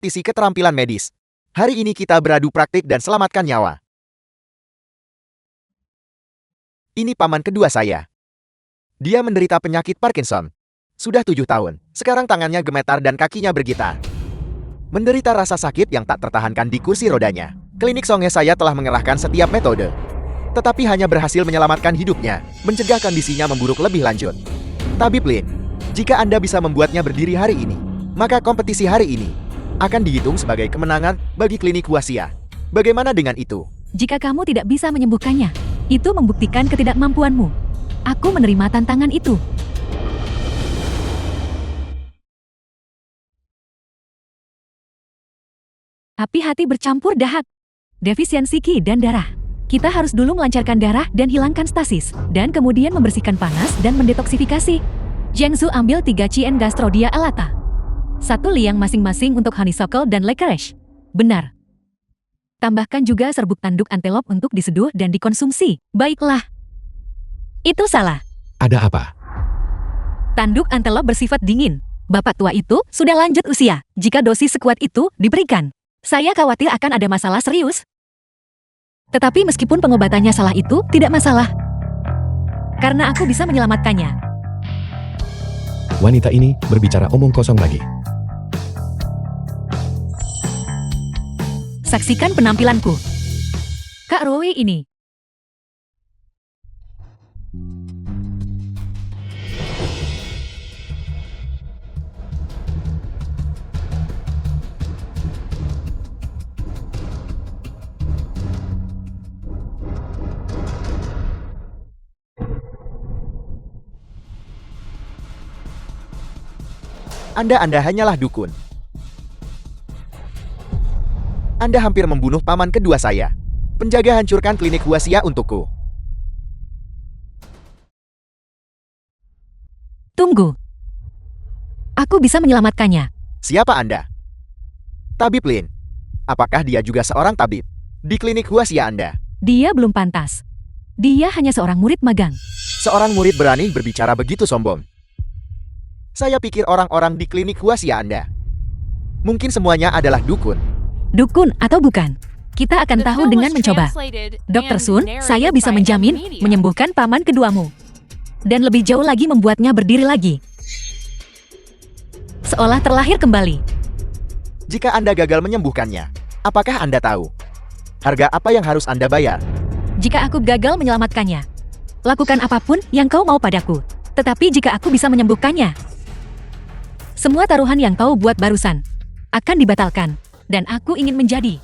praktisi keterampilan medis. Hari ini kita beradu praktik dan selamatkan nyawa. Ini paman kedua saya. Dia menderita penyakit Parkinson. Sudah 7 tahun. Sekarang tangannya gemetar dan kakinya bergitar. Menderita rasa sakit yang tak tertahankan di kursi rodanya. Klinik Songe saya telah mengerahkan setiap metode. Tetapi hanya berhasil menyelamatkan hidupnya, mencegah kondisinya memburuk lebih lanjut. Tabib Lin, jika Anda bisa membuatnya berdiri hari ini, maka kompetisi hari ini akan dihitung sebagai kemenangan bagi klinik Huaxia. Bagaimana dengan itu? Jika kamu tidak bisa menyembuhkannya, itu membuktikan ketidakmampuanmu. Aku menerima tantangan itu. Api hati bercampur dahak. Defisiensi Qi dan darah. Kita harus dulu melancarkan darah dan hilangkan stasis, dan kemudian membersihkan panas dan mendetoksifikasi. Jiangsu ambil 3 cien gastrodia alata. 1 liang masing-masing untuk honeysuckle dan licorice. Benar. Tambahkan juga serbuk tanduk antelop untuk diseduh dan dikonsumsi. Baiklah. Itu salah. Ada apa? Tanduk antelop bersifat dingin. Bapak tua itu sudah lanjut usia. Jika dosis sekuat itu diberikan, saya khawatir akan ada masalah serius. Tetapi meskipun pengobatannya salah itu tidak masalah. Karena aku bisa menyelamatkannya. Wanita ini berbicara omong kosong lagi. Saksikan penampilanku. Kak Rowe ini. Anda hanyalah dukun. Anda hampir membunuh paman kedua saya. Penjaga hancurkan klinik Huaxia untukku. Tunggu. Aku bisa menyelamatkannya. Siapa Anda? Tabib Lin. Apakah dia juga seorang tabib? Di klinik Huaxia Anda. Dia belum pantas. Dia hanya seorang murid magang. Seorang murid berani berbicara begitu sombong. Saya pikir orang-orang di klinik Huaxia Anda mungkin semuanya adalah dukun. Dukun atau bukan? Kita akan tahu dengan mencoba. Dr. Sun, saya bisa menjamin menyembuhkan paman keduamu. Dan lebih jauh lagi membuatnya berdiri lagi. Seolah terlahir kembali. Jika Anda gagal menyembuhkannya, apakah Anda tahu harga apa yang harus Anda bayar? Jika aku gagal menyelamatkannya, lakukan apapun yang kau mau padaku. Tetapi jika aku bisa menyembuhkannya, semua taruhan yang kau buat barusan akan dibatalkan. Dan aku ingin menjadi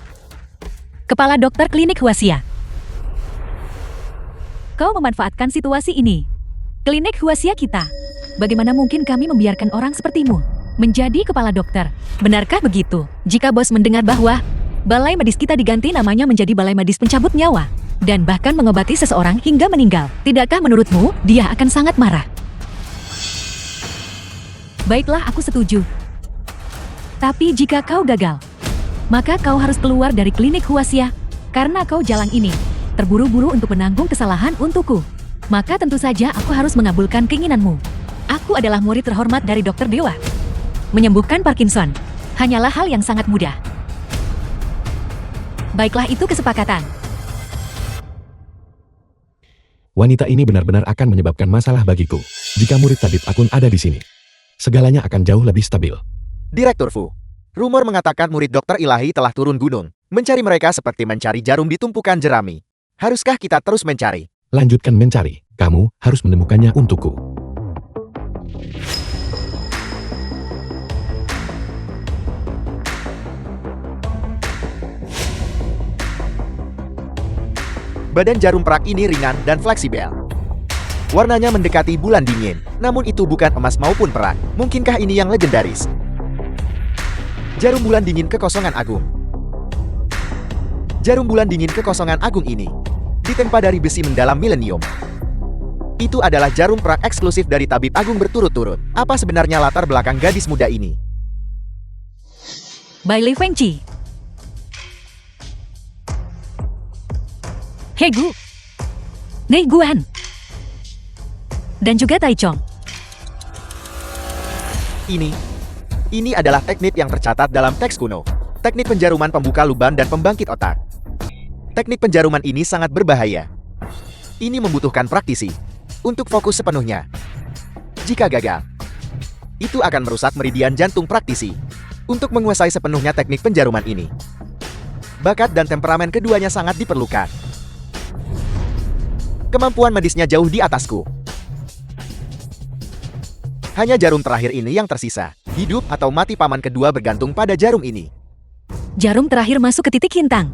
kepala dokter klinik Huaxia. Kau memanfaatkan situasi ini. Klinik Huaxia kita. Bagaimana mungkin kami membiarkan orang sepertimu menjadi kepala dokter? Benarkah begitu? Jika bos mendengar bahwa balai medis kita diganti namanya menjadi balai medis pencabut nyawa, dan bahkan mengobati seseorang hingga meninggal, tidakkah menurutmu dia akan sangat marah? Baiklah, aku setuju. Tapi jika kau gagal, maka kau harus keluar dari klinik Huaxia. Karena kau jalan ini terburu-buru untuk menanggung kesalahan untukku. Maka tentu saja aku harus mengabulkan keinginanmu. Aku adalah murid terhormat dari Dokter Dewa. Menyembuhkan Parkinson hanyalah hal yang sangat mudah. Baiklah, itu kesepakatan. Wanita ini benar-benar akan menyebabkan masalah bagiku. Jika murid tabib Akun ada di sini, segalanya akan jauh lebih stabil. Direktur Fu, rumor mengatakan murid dokter ilahi telah turun gunung. Mencari mereka seperti mencari jarum di tumpukan jerami. Haruskah kita terus mencari? Lanjutkan mencari. Kamu harus menemukannya untukku. Badan jarum perak ini ringan dan fleksibel. Warnanya mendekati bulan dingin, namun itu bukan emas maupun perak. Mungkinkah ini yang legendaris? Jarum bulan dingin kekosongan agung. Jarum bulan dingin kekosongan agung ini ditempa dari besi mendalam milenium. Itu adalah jarum perak eksklusif dari tabib agung berturut-turut. Apa sebenarnya latar belakang gadis muda ini? Bai Li Fengqi. He Gu. Nei Guan. Dan juga Tai Chong. Ini Ini adalah teknik yang tercatat dalam teks kuno. Teknik penjaruman pembuka lubang dan pembangkit otak. Teknik penjaruman ini sangat berbahaya. Ini membutuhkan praktisi untuk fokus sepenuhnya. Jika gagal, itu akan merusak meridian jantung praktisi. Untuk menguasai sepenuhnya teknik penjaruman ini, bakat dan temperamen keduanya sangat diperlukan. Kemampuan medisnya jauh di atasku. Hanya jarum terakhir ini yang tersisa. Hidup atau mati paman kedua bergantung pada jarum ini. Jarum terakhir masuk ke titik hintang.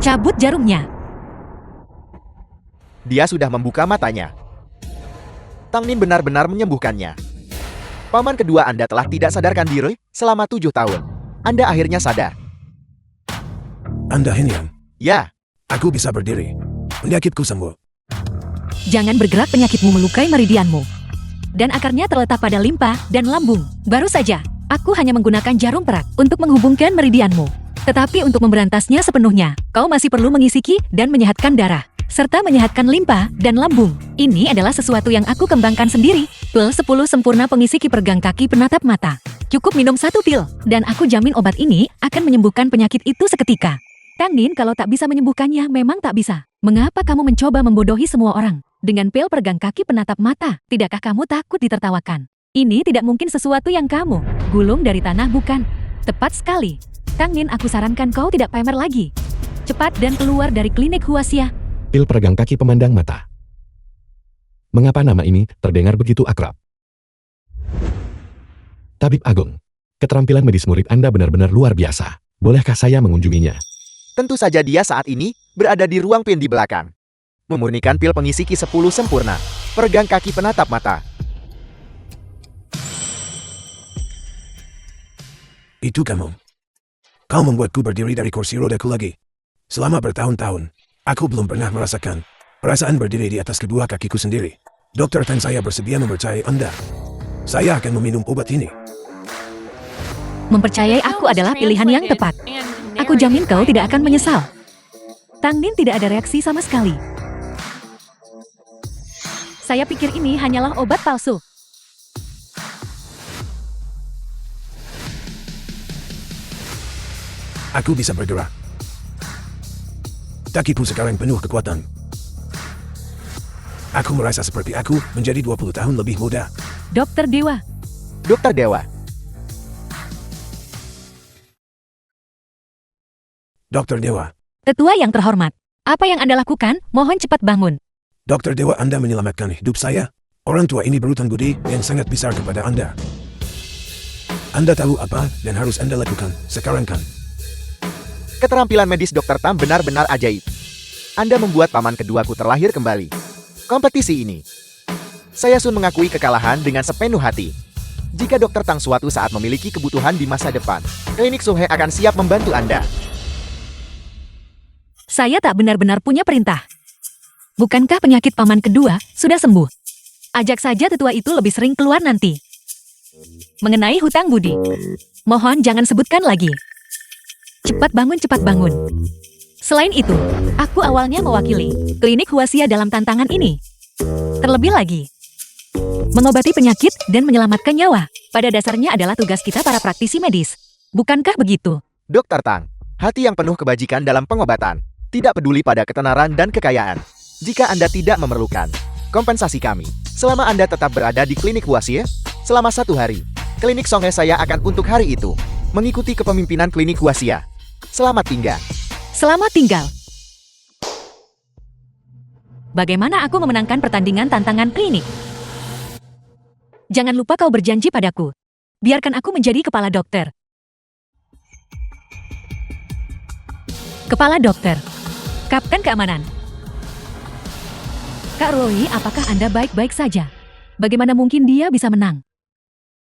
Cabut jarumnya. Dia sudah membuka matanya. Tang Nin benar-benar menyembuhkannya. Paman kedua Anda telah tidak sadarkan diri selama 7 tahun. Anda akhirnya sadar. Anda Hinian, Ya, aku bisa berdiri. Penyakitku sembuh. Jangan bergerak, penyakitmu melukai meridianmu. Dan akarnya terletak pada limpa dan lambung. Baru saja, aku hanya menggunakan jarum perak untuk menghubungkan meridianmu. Tetapi untuk memberantasnya sepenuhnya, kau masih perlu mengisi ki dan menyehatkan darah, serta menyehatkan limpa dan lambung. Ini adalah sesuatu yang aku kembangkan sendiri. Pil 10 sempurna pengisi ki pergang kaki penatap mata. Cukup minum 1 pil, dan aku jamin obat ini akan menyembuhkan penyakit itu seketika. Tang Nin, kalau tak bisa menyembuhkannya, memang tak bisa. Mengapa kamu mencoba membodohi semua orang? Dengan pil pergang kaki penatap mata, tidakkah kamu takut ditertawakan? Ini tidak mungkin sesuatu yang kamu gulung dari tanah, bukan? Tepat sekali. Tang Nin, aku sarankan kau tidak pamer lagi. Cepat dan keluar dari klinik Huaxia. Pil peregang kaki pemandang mata. Mengapa nama ini terdengar begitu akrab? Tabib Agung, keterampilan medis murid Anda benar-benar luar biasa. Bolehkah saya mengunjunginya? tentu saja dia saat ini berada di ruang pin di belakang. Memurnikan pil pengisi ki 10 sempurna. Peregang kaki penatap mata. Itu kamu. Kau membuatku berdiri dari kursi rodaku lagi. Selama bertahun-tahun, aku belum pernah merasakan perasaan berdiri di atas kedua kakiku sendiri. Dokter Tan, saya bersedia mempercayai Anda. Saya akan meminum obat ini. Mempercayai aku adalah pilihan yang tepat. Aku jamin kau tidak akan menyesal. Tang Nin tidak ada reaksi sama sekali. Saya pikir ini hanyalah obat palsu. Aku bisa bergerak. Kakiku sekarang penuh kekuatan. Aku merasa seperti aku menjadi 20 tahun lebih muda. Dokter Dewa, Dokter Dewa. Dokter Dewa. tetua yang terhormat. Apa yang Anda lakukan? Mohon cepat bangun. Dokter Dewa, Anda menyelamatkan hidup saya. Orang tua ini berhutang budi yang sangat besar kepada Anda. Anda tahu apa dan harus Anda lakukan sekarang, kan? Keterampilan medis Dr. Tam benar-benar ajaib. Anda membuat paman keduaku terlahir kembali. Kompetisi ini, saya Sun mengakui kekalahan dengan sepenuh hati. Jika Dr. Tang suatu saat memiliki kebutuhan di masa depan, klinik Sohe akan siap membantu Anda. Saya tak benar-benar punya perintah. Bukankah penyakit paman kedua sudah sembuh? Ajak saja tetua itu lebih sering keluar nanti. Mengenai hutang budi, mohon jangan sebutkan lagi. Cepat bangun, cepat bangun. Selain itu, aku awalnya mewakili klinik Huaxia dalam tantangan ini. Terlebih lagi, mengobati penyakit dan menyelamatkan nyawa pada dasarnya adalah tugas kita para praktisi medis. Bukankah begitu? Dr. Tang, hati yang penuh kebajikan dalam pengobatan, tidak peduli pada ketenaran dan kekayaan. Jika Anda tidak memerlukan kompensasi kami, selama Anda tetap berada di klinik Huaxia, selama 1 hari, klinik Songhe saya akan untuk hari itu mengikuti kepemimpinan klinik Huaxia. Selamat tinggal. Selamat tinggal. Bagaimana aku memenangkan pertandingan tantangan klinik? Jangan lupa kau berjanji padaku. Biarkan aku menjadi kepala dokter. Kepala dokter. Kapten keamanan. Kak Roy, apakah Anda baik-baik saja? Bagaimana mungkin dia bisa menang?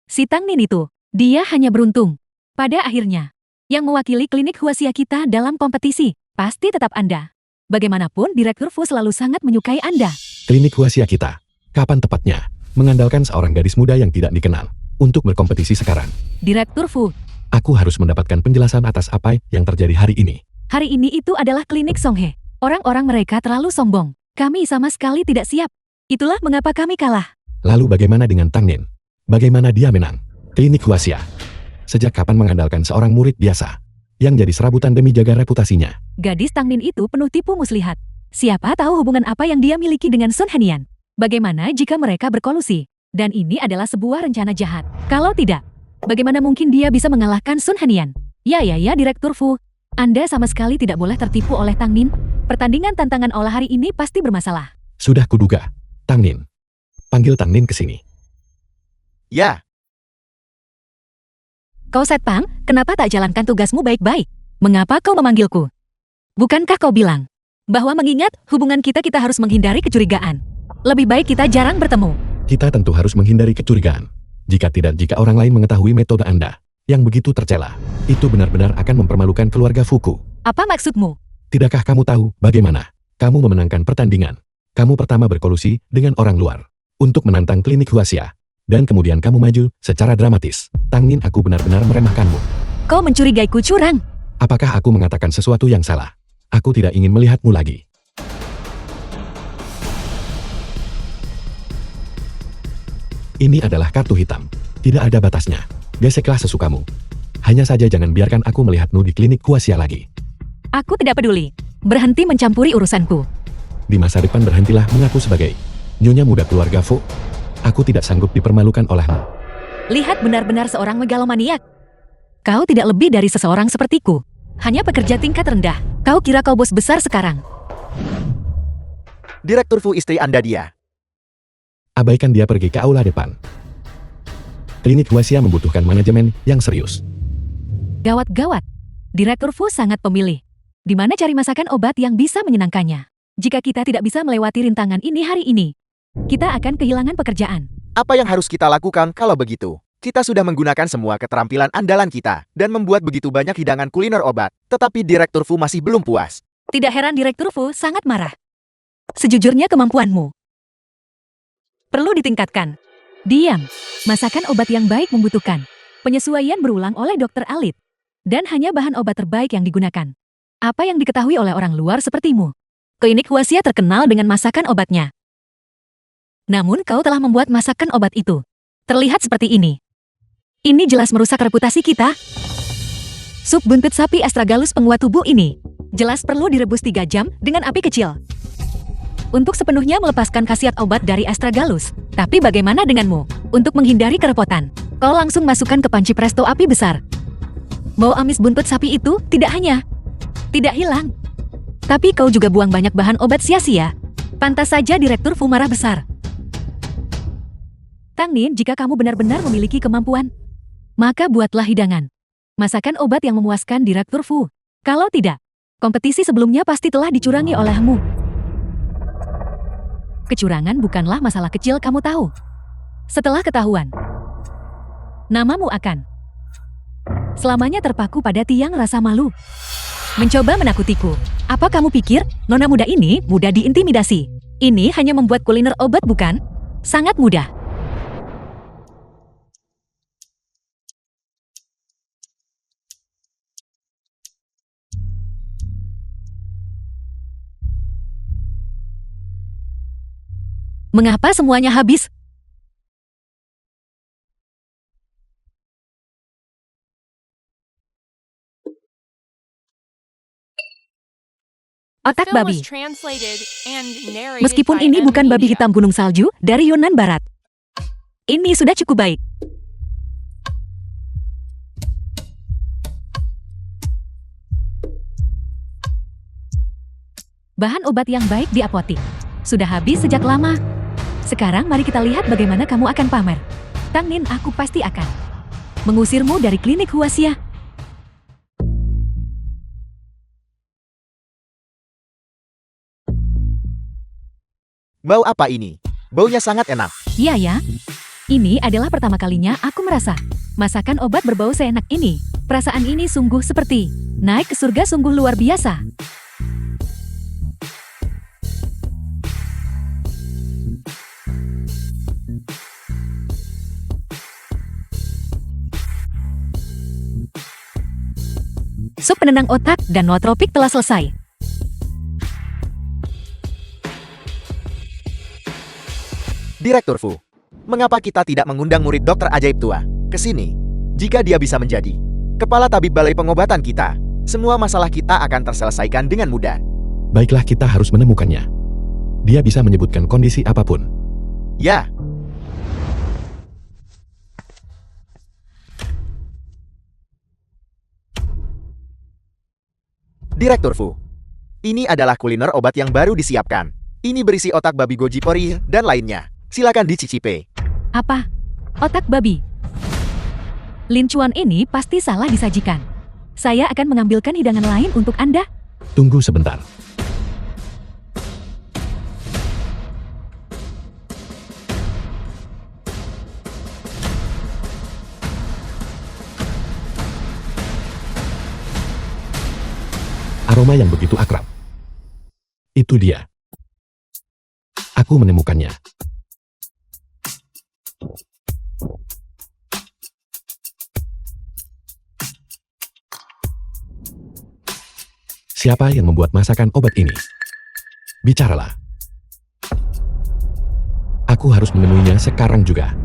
Si Tang Nin itu, dia hanya beruntung. Pada akhirnya, yang mewakili klinik Huaxia kita dalam kompetisi, pasti tetap Anda. Bagaimanapun, Direktur Fu selalu sangat menyukai Anda. Klinik Huaxia kita. Kapan tepatnya? Mengandalkan seorang gadis muda yang tidak dikenal untuk berkompetisi sekarang. Direktur Fu, Aku harus mendapatkan penjelasan atas apa yang terjadi hari ini. hari ini itu adalah klinik Songhe. Orang-orang mereka terlalu sombong. Kami sama sekali tidak siap. Itulah mengapa kami kalah. Lalu bagaimana dengan Tang Nin? Bagaimana dia menang? Klinik Huaxia. Sejak kapan mengandalkan seorang murid biasa yang jadi serabutan demi jaga reputasinya? Gadis Tang Nin itu penuh tipu muslihat. Siapa tahu hubungan apa yang dia miliki dengan Sun Henian? Bagaimana jika mereka berkolusi? Dan ini adalah sebuah rencana jahat. Kalau tidak, bagaimana mungkin dia bisa mengalahkan Sun Henian? Ya, Direktur Fu. Anda sama sekali tidak boleh tertipu oleh Tang Nin. Pertandingan tantangan olah hari ini pasti bermasalah. Sudah kuduga. Tang Nin. Panggil Tang Nin ke sini. Ya, Kau Setpang, kenapa tak jalankan tugasmu baik-baik? Mengapa kau memanggilku? Bukankah kau bilang bahwa mengingat hubungan kita harus menghindari kecurigaan? Lebih baik kita jarang bertemu. Kita tentu harus menghindari kecurigaan. Jika orang lain mengetahui metode Anda yang begitu tercela, itu benar-benar akan mempermalukan keluarga Fuku. Apa maksudmu? Tidakkah kamu tahu bagaimana kamu memenangkan pertandingan? Kamu pertama berkolusi dengan orang luar untuk menantang klinik Huaxia. Dan kemudian kamu maju secara dramatis. Tang Nin, aku benar-benar meremehkanmu. Kau mencurigaiku curang. Apakah aku mengatakan sesuatu yang salah? Aku tidak ingin melihatmu lagi. Ini adalah kartu hitam. Tidak ada batasnya. Geseklah sesukamu. Hanya saja jangan biarkan aku melihatmu di klinik Huaxia lagi. Aku tidak peduli. Berhenti mencampuri urusanku. Di masa depan berhentilah mengaku sebagai nyonya muda keluarga Fu. Aku tidak sanggup dipermalukan olehmu. Lihat benar-benar seorang megalomaniak. Kau tidak lebih dari seseorang sepertiku. Hanya pekerja tingkat rendah. Kau kira kau bos besar sekarang. Direktur Fu istri Anda dia. Abaikan dia pergi ke aula depan. Klinik Huaxia membutuhkan manajemen yang serius. Gawat-gawat. Direktur Fu sangat pemilih. Di mana cari masakan obat yang bisa menyenangkannya? Jika kita tidak bisa melewati rintangan ini hari ini, kita akan kehilangan pekerjaan. Apa yang harus kita lakukan kalau begitu? Kita sudah menggunakan semua keterampilan andalan kita dan membuat begitu banyak hidangan kuliner obat, tetapi Direktur Fu masih belum puas. Tidak heran Direktur Fu sangat marah. Sejujurnya kemampuanmu perlu ditingkatkan. Diam. Masakan obat yang baik membutuhkan penyesuaian berulang oleh dokter alit. Dan hanya bahan obat terbaik yang digunakan. Apa yang diketahui oleh orang luar sepertimu? Klinik Huaxia terkenal dengan masakan obatnya. Namun kau telah membuat masakan obat itu terlihat seperti ini. Ini jelas merusak reputasi kita. Sup buntut sapi astragalus penguat tubuh ini jelas perlu direbus 3 jam dengan api kecil untuk sepenuhnya melepaskan khasiat obat dari astragalus. Tapi bagaimana denganmu? Untuk menghindari kerepotan, kau langsung masukkan ke panci presto api besar. Bau amis buntut sapi itu tidak hilang, tapi kau juga buang banyak bahan obat sia-sia. Pantas saja Direktur Fu marah besar. Tang Nin, jika kamu benar-benar memiliki kemampuan, maka buatlah hidangan masakan obat yang memuaskan Direktur Fu. Kalau tidak, kompetisi sebelumnya pasti telah dicurangi olehmu. Kecurangan bukanlah masalah kecil, kamu tahu. Setelah ketahuan, namamu akan selamanya terpaku pada tiang rasa malu. Mencoba menakutiku. Apa kamu pikir nona muda ini mudah diintimidasi? Ini hanya membuat kuliner obat, bukan? Sangat mudah. Mengapa semuanya habis? Otak babi. Meskipun ini bukan babi hitam gunung salju dari Yunnan Barat. Ini sudah cukup baik. Bahan obat yang baik di apotik sudah habis sejak lama. Sekarang mari kita lihat bagaimana kamu akan pamer. Tang Nin, aku pasti akan mengusirmu dari klinik Huaxia. Bau apa ini? Baunya sangat enak. Iya ya. Ini adalah pertama kalinya aku merasa masakan obat berbau seenak ini. Perasaan ini sungguh seperti naik ke surga, sungguh luar biasa. Sup penenang otak dan nootropik telah selesai. Direktur Fu, mengapa kita tidak mengundang murid dokter ajaib tua ke sini? Jika dia bisa menjadi kepala tabib balai pengobatan kita, semua masalah kita akan terselesaikan dengan mudah. Baiklah, kita harus menemukannya. Dia bisa menyebutkan kondisi apapun. Ya, Direktur Fu, ini adalah kuliner obat yang baru disiapkan. Ini berisi otak babi goji pori dan lainnya. Silakan dicicipi. Apa? Otak babi? Lincuan ini pasti salah disajikan. Saya akan mengambilkan hidangan lain untuk Anda. Tunggu sebentar. Aroma yang begitu akrab. Itu dia. Aku menemukannya. Siapa yang membuat masakan obat ini? Bicaralah. Aku harus menemuinya sekarang juga.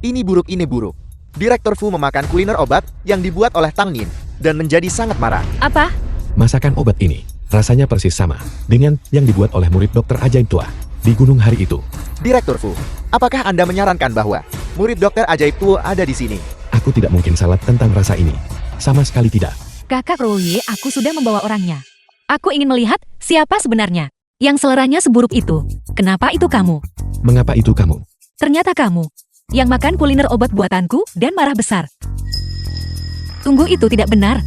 Ini buruk, ini buruk. Direktur Fu memakan kuliner obat yang dibuat oleh Tang Nin dan menjadi sangat marah. Apa? Masakan obat ini rasanya persis sama dengan yang dibuat oleh murid dokter ajaib tua di gunung hari itu. Direktur Fu, apakah Anda menyarankan bahwa murid dokter ajaib tua ada di sini? Aku tidak mungkin salah tentang rasa ini. Sama sekali tidak. Kakak Roye, aku sudah membawa orangnya. Aku ingin melihat siapa sebenarnya yang seleranya seburuk itu. Kenapa itu kamu? Mengapa itu kamu? Ternyata kamu yang makan kuliner obat buatanku dan marah besar. Tunggu, itu tidak benar.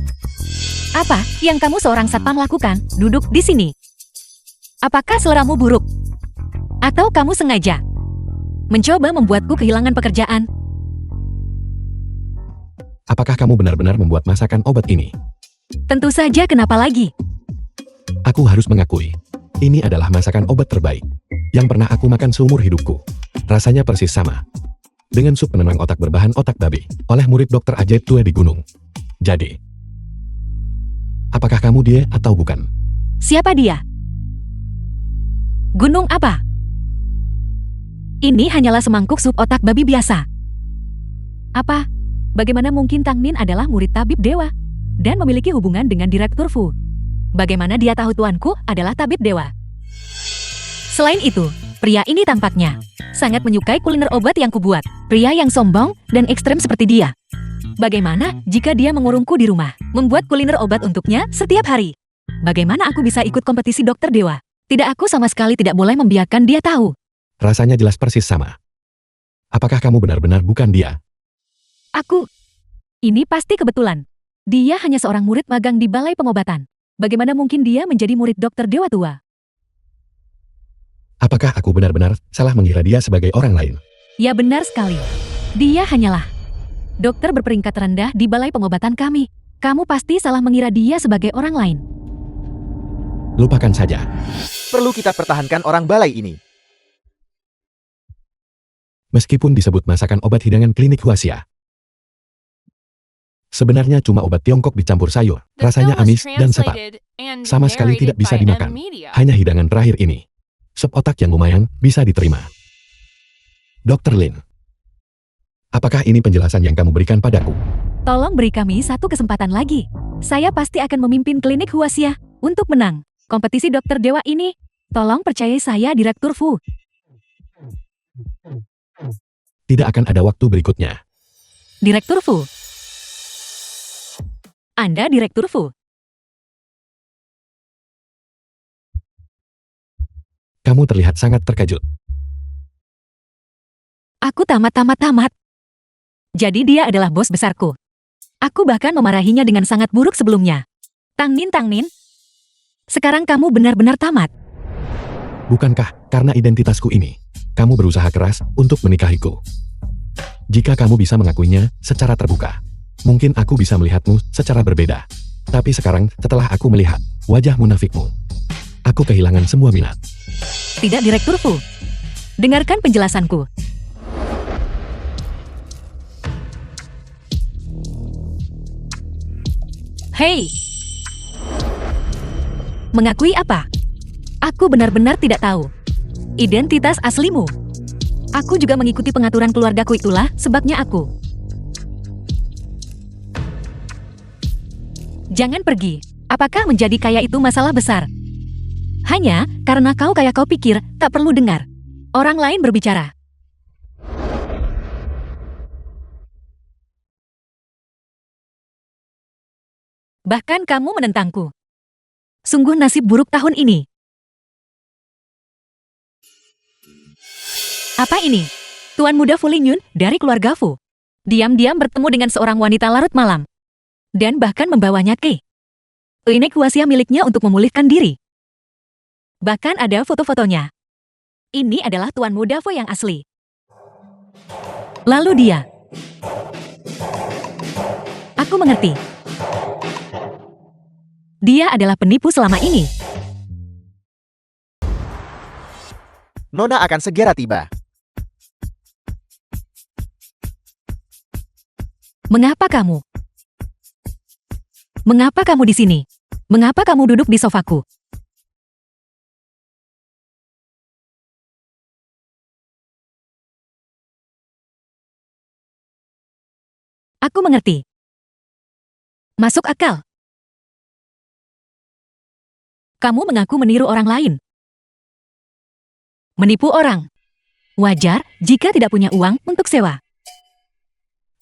Apa yang kamu seorang satpam lakukan duduk di sini? Apakah seleramu buruk? Atau kamu sengaja mencoba membuatku kehilangan pekerjaan? Apakah kamu benar-benar membuat masakan obat ini? Tentu saja, kenapa lagi? Aku harus mengakui, ini adalah masakan obat terbaik yang pernah aku makan seumur hidupku. Rasanya persis sama dengan sup penenang otak berbahan otak babi oleh murid dokter ajaib tua di gunung. Jadi, apakah kamu dia atau bukan? Siapa dia? Gunung apa? Ini hanyalah semangkuk sup otak babi biasa. Apa? Bagaimana mungkin Tang Nin adalah murid tabib dewa dan memiliki hubungan dengan Direktur Fu? Bagaimana dia tahu tuanku adalah tabib dewa? Selain itu, pria ini tampaknya sangat menyukai kuliner obat yang kubuat. Pria yang sombong dan ekstrem seperti dia. Bagaimana jika dia mengurungku di rumah, membuat kuliner obat untuknya setiap hari? Bagaimana aku bisa ikut kompetisi dokter dewa? Tidak, aku sama sekali tidak boleh membiarkan dia tahu. Rasanya jelas persis sama. Apakah kamu benar-benar bukan dia? Ini pasti kebetulan. Dia hanya seorang murid magang di balai pengobatan. Bagaimana mungkin dia menjadi murid dokter dewa tua? Apakah aku benar-benar salah mengira dia sebagai orang lain? Ya, benar sekali. Dia hanyalah dokter berperingkat rendah di balai pengobatan kami. Kamu pasti salah mengira dia sebagai orang lain. Lupakan saja. Perlu kita pertahankan orang balai ini. Meskipun disebut masakan obat hidangan klinik Huaxia, sebenarnya cuma obat Tiongkok dicampur sayur. Rasanya amis dan sepat. Sama sekali tidak bisa dimakan. Hanya hidangan terakhir ini. Sup otak yang lumayan bisa diterima. Dr. Lin, apakah ini penjelasan yang kamu berikan padaku? Tolong beri kami satu kesempatan lagi. Saya pasti akan memimpin klinik Huaxia untuk menang kompetisi dokter dewa ini. Tolong percayai saya, Direktur Fu. Tidak akan ada waktu berikutnya. Direktur Fu. Anda Direktur Fu. Kamu terlihat sangat terkejut. Aku tamat. Jadi dia adalah bos besarku. Aku bahkan memarahinya dengan sangat buruk sebelumnya. Tang Nin. Sekarang kamu benar-benar tamat. Bukankah karena identitasku ini, kamu berusaha keras untuk menikahiku? Jika kamu bisa mengakuinya secara terbuka, mungkin aku bisa melihatmu secara berbeda. Tapi sekarang, setelah aku melihat wajah munafikmu, aku kehilangan semua minat. Tidak, Direktur Fu. Dengarkan penjelasanku. Hei! Mengakui apa? Aku benar-benar tidak tahu identitas aslimu. Aku juga mengikuti pengaturan keluargaku, itulah sebabnya aku. Jangan pergi. Apakah menjadi kaya itu masalah besar? Hanya karena kau kaya kau pikir tak perlu dengar orang lain berbicara. Bahkan kamu menentangku. Sungguh nasib buruk tahun ini. Apa ini? Tuan muda Fu Lingyun dari keluarga Fu. Diam-diam bertemu dengan seorang wanita larut malam. Dan bahkan membawanya ke klinik huasia miliknya untuk memulihkan diri. Bahkan ada foto-fotonya. Ini adalah Tuan muda Fu yang asli. Lalu dia. Aku mengerti. Dia adalah penipu selama ini. Nona akan segera tiba. Mengapa kamu? Mengapa kamu di sini? Mengapa kamu duduk di sofaku? Aku mengerti. Masuk akal. Kamu mengaku meniru orang lain. Menipu orang. Wajar jika tidak punya uang untuk sewa.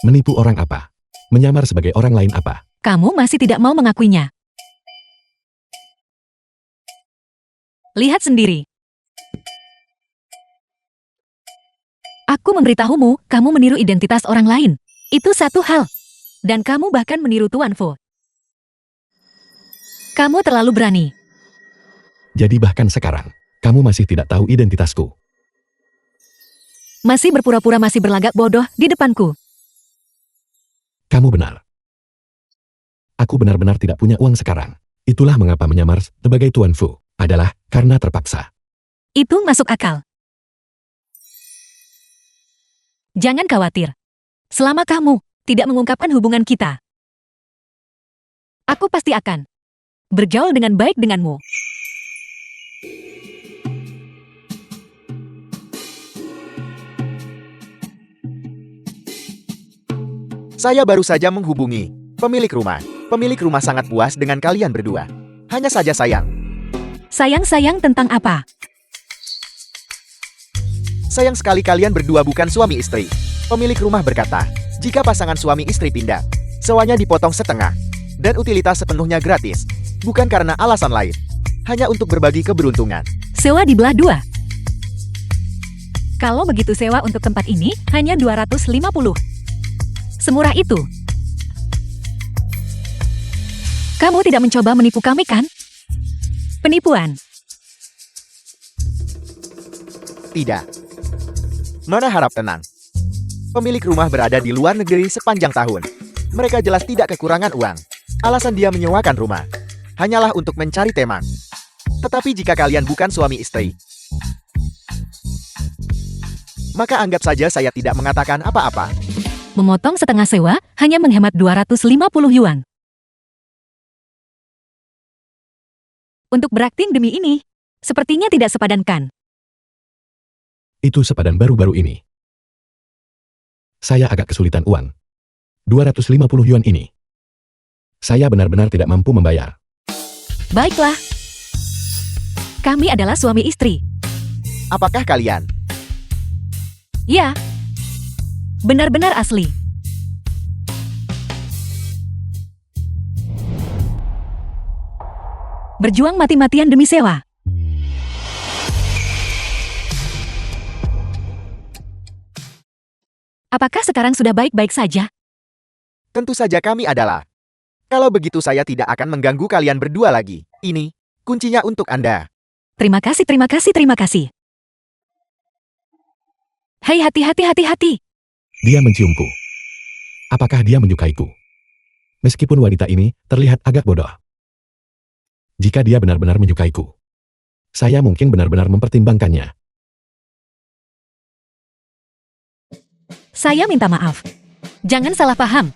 Menipu orang apa? Menyamar sebagai orang lain apa? Kamu masih tidak mau mengakuinya. Lihat sendiri. Aku memberitahumu, kamu meniru identitas orang lain. Itu satu hal. Dan kamu bahkan meniru Tuan Fu. Kamu terlalu berani. Jadi bahkan sekarang, kamu masih tidak tahu identitasku. Masih berpura-pura masih berlagak bodoh di depanku. Kamu benar. Aku benar-benar tidak punya uang sekarang. Itulah mengapa menyamar sebagai Tuan Fu. Adalah karena terpaksa. Itu masuk akal. Jangan khawatir. Selama kamu tidak mengungkapkan hubungan kita, aku pasti akan bergaul dengan baik denganmu. Saya baru saja menghubungi pemilik rumah. Pemilik rumah sangat puas dengan kalian berdua. Hanya saja sayang. Sayang-sayang tentang apa? Sayang sekali kalian berdua bukan suami istri. Pemilik rumah berkata, jika pasangan suami istri pindah, sewanya dipotong setengah, dan utilitas sepenuhnya gratis. Bukan karena alasan lain. Hanya untuk berbagi keberuntungan. Sewa dibelah dua. Kalau begitu sewa untuk tempat ini hanya 250. Semurah itu. Kamu tidak mencoba menipu kami, kan? Penipuan. Tidak. Nona harap tenang. Pemilik rumah berada di luar negeri sepanjang tahun. Mereka jelas tidak kekurangan uang. Alasan dia menyewakan rumah hanyalah untuk mencari temang. Tetapi jika kalian bukan suami istri, maka anggap saja saya tidak mengatakan apa-apa. Memotong setengah sewa hanya menghemat 250 yuan. Untuk berakting demi ini, sepertinya tidak sepadankan. Itu sepadan baru-baru ini. Saya agak kesulitan uang. 250 yuan ini. Saya benar-benar tidak mampu membayar. Baiklah. Kami adalah suami istri. Apakah kalian? Ya. Benar-benar asli. Berjuang mati-matian demi sewa. Apakah sekarang sudah baik-baik saja? Tentu saja kami adalah. Kalau begitu saya tidak akan mengganggu kalian berdua lagi. Ini, kuncinya untuk Anda. Terima kasih, terima kasih, terima kasih. Hei, hati-hati. Dia menciumku. Apakah dia menyukaiku? Meskipun wanita ini terlihat agak bodoh. Jika dia benar-benar menyukaiku, saya mungkin benar-benar mempertimbangkannya. Saya minta maaf. Jangan salah paham.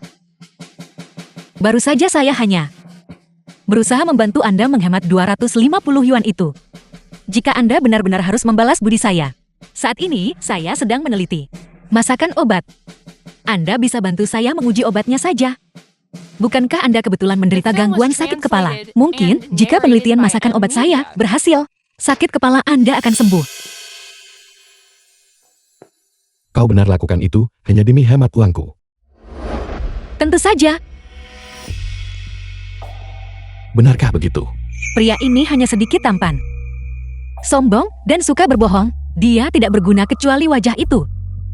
Baru saja saya hanya berusaha membantu Anda menghemat 250 yuan itu. Jika Anda benar-benar harus membalas budi saya, Saat ini, saya sedang meneliti masakan obat. Anda bisa bantu saya menguji obatnya saja. Bukankah Anda kebetulan menderita gangguan sakit kepala? Mungkin, jika penelitian masakan obat saya berhasil, sakit kepala Anda akan sembuh. Kau benar lakukan itu hanya demi hemat uangku. Tentu saja, Benarkah begitu? pria ini hanya sedikit tampan, sombong, dan suka berbohong. Dia tidak berguna kecuali wajah itu.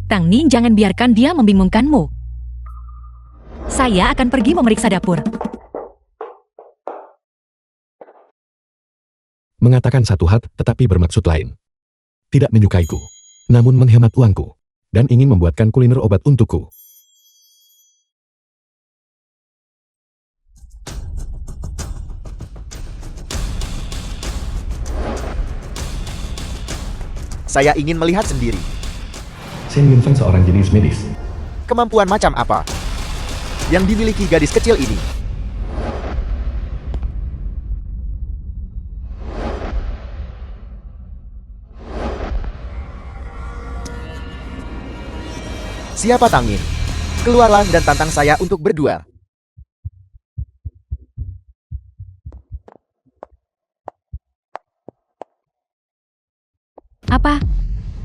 Tang Ning, jangan biarkan dia membingungkanmu. Saya akan pergi memeriksa dapur. Mengatakan satu hal tetapi bermaksud lain. Tidak menyukaiku, namun menghemat uangku, dan ingin membuatkan kuliner obat untukku. Saya ingin melihat sendiri. Shen Yunfan seorang jenius medis. Kemampuan macam apa yang dimiliki gadis kecil ini? Siapa Tang Yin? Keluarlah dan tantang saya untuk berduel. Apa?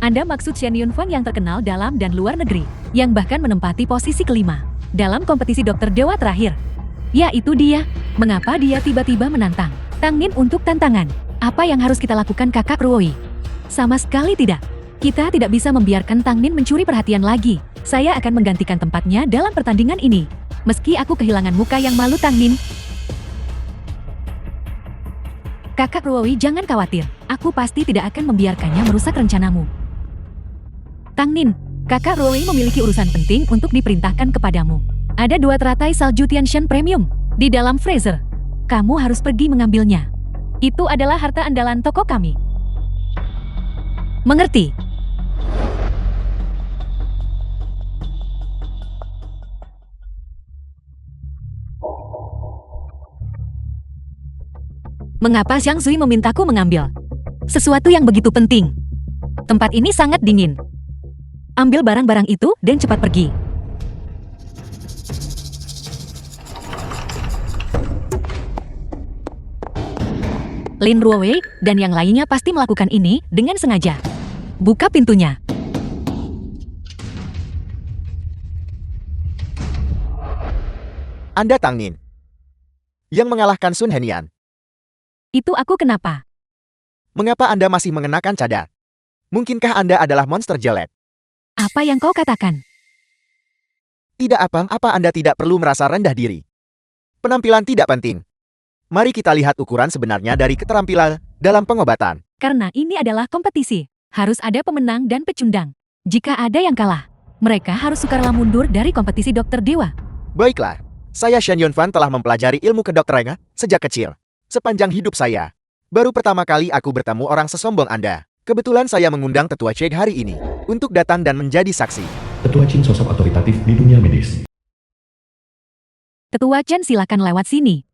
Anda maksud Shen Yunfan yang terkenal dalam dan luar negeri, yang bahkan menempati posisi kelima dalam kompetisi dokter dewa terakhir. Ya, itu dia. Mengapa dia tiba-tiba menantang Tang Nin untuk tantangan? Apa yang harus kita lakukan, Kakak Ruoi? Sama sekali tidak. Kita tidak bisa membiarkan Tang Nin mencuri perhatian lagi. Saya akan menggantikan tempatnya dalam pertandingan ini. Meski aku kehilangan muka yang malu, Tang Nin. Kakak Ruoi, jangan khawatir. Aku pasti tidak akan membiarkannya merusak rencanamu. Tang Nin, Kakak Ruoi memiliki urusan penting untuk diperintahkan kepadamu. Ada 2 teratai salju Tianshan Premium di dalam freezer. Kamu harus pergi mengambilnya. Itu adalah harta andalan toko kami. Mengerti? Mengapa Xiang Zui memintaku mengambil sesuatu yang begitu penting? Tempat ini sangat dingin. Ambil barang-barang itu dan cepat pergi. Lin Ruowei dan yang lainnya pasti melakukan ini dengan sengaja. Buka pintunya. Anda Tang Nin yang mengalahkan Sun Henian. Itu aku kenapa? Mengapa Anda masih mengenakan cadar? Mungkinkah Anda adalah monster jelek? Apa yang kau katakan? Tidak apa-apa, Anda tidak perlu merasa rendah diri. Penampilan tidak penting. Mari kita lihat ukuran sebenarnya dari keterampilan dalam pengobatan. Karena ini adalah kompetisi. Harus ada pemenang dan pecundang. Jika ada yang kalah, mereka harus sukarela mundur dari kompetisi dokter dewa. Baiklah, saya Shen Yunfan telah mempelajari ilmu kedokteran sejak kecil. Sepanjang hidup saya, baru pertama kali aku bertemu orang sesombong Anda. Kebetulan saya mengundang Tetua Cek hari ini untuk datang dan menjadi saksi. Tetua Qin sosok otoritatif di dunia medis. Tetua Chen, silakan lewat sini.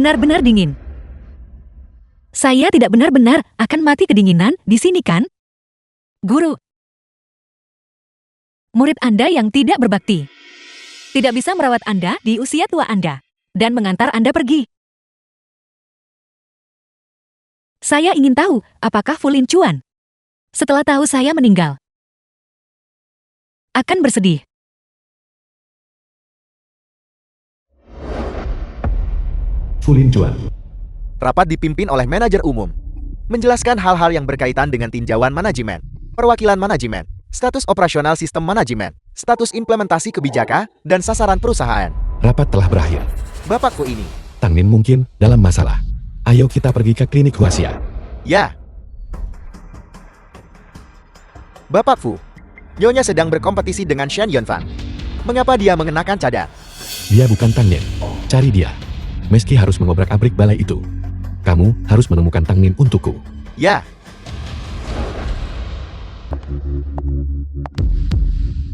Benar-benar dingin. Saya tidak benar-benar akan mati kedinginan di sini, kan? Guru. Murid Anda yang tidak berbakti. Tidak bisa merawat Anda di usia tua Anda. Dan mengantar Anda pergi. Saya ingin tahu, apakah Fu Lin Chuan, setelah tahu saya meninggal, akan bersedih? Fu Lin Chuan. Rapat dipimpin oleh manajer umum. Menjelaskan hal-hal yang berkaitan dengan tinjauan manajemen, perwakilan manajemen, status operasional sistem manajemen, status implementasi kebijakan, dan sasaran perusahaan. Rapat telah berakhir. Bapakku ini. Tang Nin mungkin dalam masalah. Ayo kita pergi ke klinik Huaxia. Ya. Bapak Fu, Nyonya sedang berkompetisi dengan Shen Yunfan. Mengapa dia mengenakan cadar? Dia bukan Tang Nin. Cari dia. Meski harus mengobrak-abrik balai itu, kamu harus menemukan Tang Nin untukku. Ya.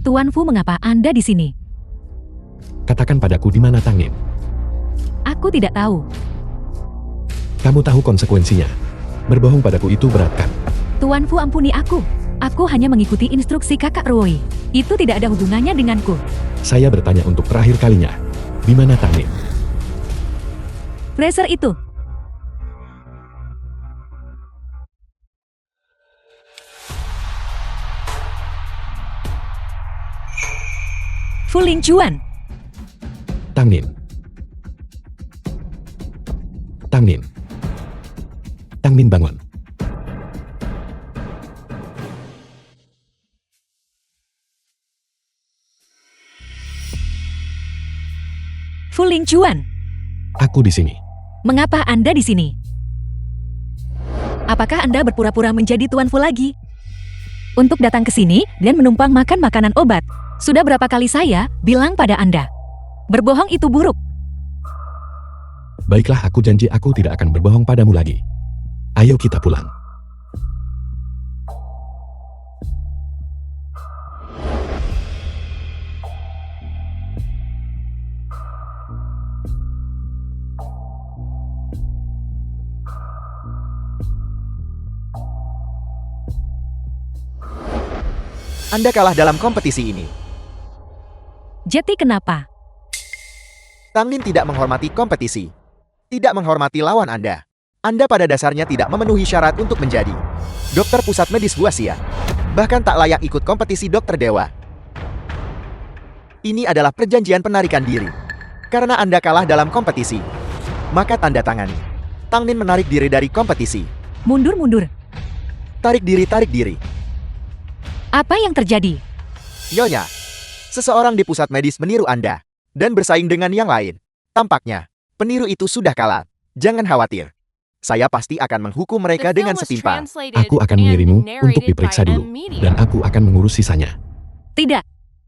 Tuan Fu, mengapa Anda di sini? Katakan padaku di mana Tang Nin. Aku tidak tahu. Kamu tahu konsekuensinya. Berbohong padaku itu berat kan? Tuan Fu, ampuni aku. Aku hanya mengikuti instruksi kakak Roy. Itu tidak ada hubungannya denganku. Saya bertanya untuk terakhir kalinya. Di mana Tang Nin? Fraser itu. Fu Lingchuan. Tang Nin. Tang Nin. Tang Nin, bangun. Fu Lingchuan. Aku di sini. Mengapa Anda di sini? Apakah Anda berpura-pura menjadi Tuan Fu lagi? Untuk datang ke sini dan menumpang makan makanan obat. Sudah berapa kali saya bilang pada Anda? Berbohong itu buruk. Baiklah, aku janji aku tidak akan berbohong padamu lagi. Ayo kita pulang. Anda kalah dalam kompetisi ini. Jadi kenapa? Tang Nin tidak menghormati kompetisi. Tidak menghormati lawan Anda. Anda pada dasarnya tidak memenuhi syarat untuk menjadi dokter pusat medis Huaxia. Bahkan tak layak ikut kompetisi dokter dewa. Ini adalah perjanjian penarikan diri. Karena Anda kalah dalam kompetisi, maka tanda tangani. Tang Nin menarik diri dari kompetisi. Mundur-mundur. Tarik diri, tarik diri. Apa yang terjadi? Nyonya, seseorang di pusat medis meniru Anda dan bersaing dengan yang lain. Tampaknya, peniru itu sudah kalah. Jangan khawatir. Saya pasti akan menghukum mereka dengan setimpal. Aku akan mengirimu untuk diperiksa dulu. Dan aku akan mengurus sisanya. Tidak.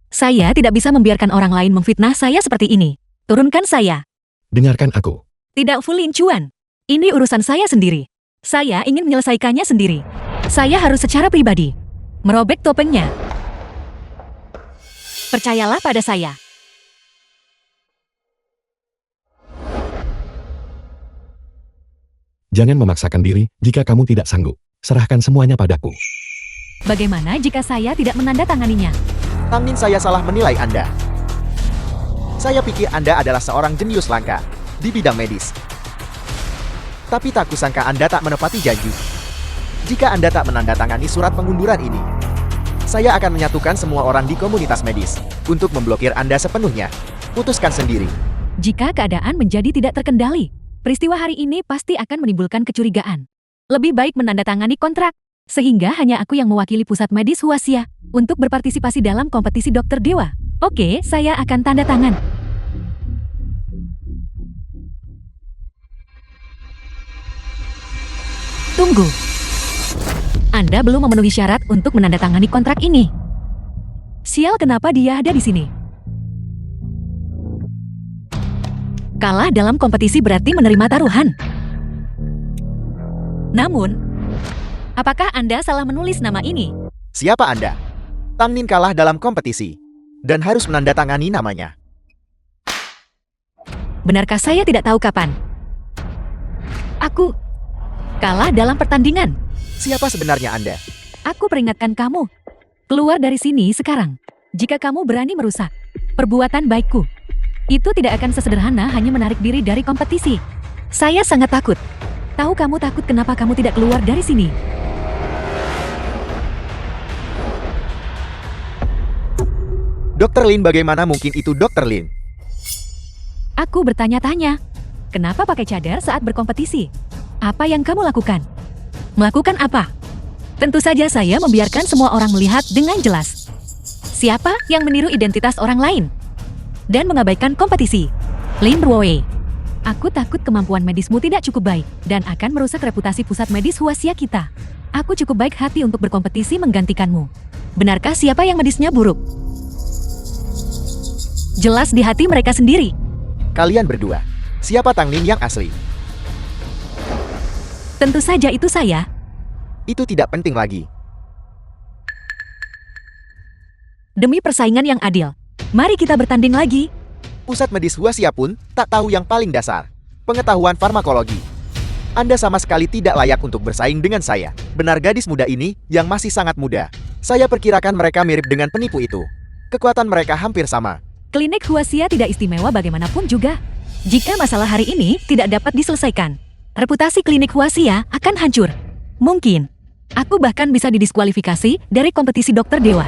Saya tidak bisa membiarkan orang lain memfitnah saya seperti ini. Turunkan saya. Dengarkan aku. Tidak, Fu Lingchuan. Ini urusan saya sendiri. Saya ingin menyelesaikannya sendiri. Saya harus secara pribadi merobek topengnya. Percayalah pada saya. Jangan memaksakan diri jika kamu tidak sanggup. Serahkan semuanya padaku. Bagaimana jika saya tidak menandatanganinya? Tang Nin, saya salah menilai Anda. Saya pikir Anda adalah seorang jenius langka di bidang medis. Tapi tak kusangka Anda tak menepati janji. Jika Anda tak menandatangani surat pengunduran ini, saya akan menyatukan semua orang di komunitas medis untuk memblokir Anda sepenuhnya. Putuskan sendiri. Jika keadaan menjadi tidak terkendali, peristiwa hari ini pasti akan menimbulkan kecurigaan. Lebih baik menandatangani kontrak, sehingga hanya aku yang mewakili pusat medis Huaxia untuk berpartisipasi dalam kompetisi dokter dewa. Oke, saya akan tanda tangan. Tunggu. Anda belum memenuhi syarat untuk menandatangani kontrak ini. Sial, kenapa dia ada di sini? Kalah dalam kompetisi berarti menerima taruhan. Namun, apakah Anda salah menulis nama ini? Siapa Anda? Tang Nin kalah dalam kompetisi dan harus menandatangani namanya. Benarkah saya tidak tahu kapan? Aku kalah dalam pertandingan. Siapa sebenarnya Anda? Aku peringatkan kamu. Keluar dari sini sekarang. Jika kamu berani merusak perbuatan baikku, itu tidak akan sesederhana hanya menarik diri dari kompetisi. Saya sangat takut. Tahu kamu takut kenapa kamu tidak keluar dari sini? Dr. Lin, bagaimana mungkin itu Dr. Lin? Aku bertanya-tanya. Kenapa pakai cadar saat berkompetisi? Apa yang kamu lakukan? Melakukan apa? Tentu saja saya membiarkan semua orang melihat dengan jelas. Siapa yang meniru identitas orang lain? Dan mengabaikan kompetisi? Lin Ruoe. Aku takut kemampuan medismu tidak cukup baik dan akan merusak reputasi pusat medis Huaxia kita. Aku cukup baik hati untuk berkompetisi menggantikanmu. Benarkah siapa yang medisnya buruk? Jelas di hati mereka sendiri. Kalian berdua. Siapa Tang Nin yang asli? Tentu saja itu saya. Itu tidak penting lagi. Demi persaingan yang adil, mari kita bertanding lagi. Pusat medis Huaxia pun tak tahu yang paling dasar. Pengetahuan farmakologi. Anda sama sekali tidak layak untuk bersaing dengan saya. Benar gadis muda ini, yang masih sangat muda. Saya perkirakan mereka mirip dengan penipu itu. Kekuatan mereka hampir sama. Klinik Huaxia tidak istimewa bagaimanapun juga. Jika masalah hari ini tidak dapat diselesaikan, reputasi klinik Huaxia akan hancur. Mungkin, aku bahkan bisa didiskualifikasi dari kompetisi dokter dewa.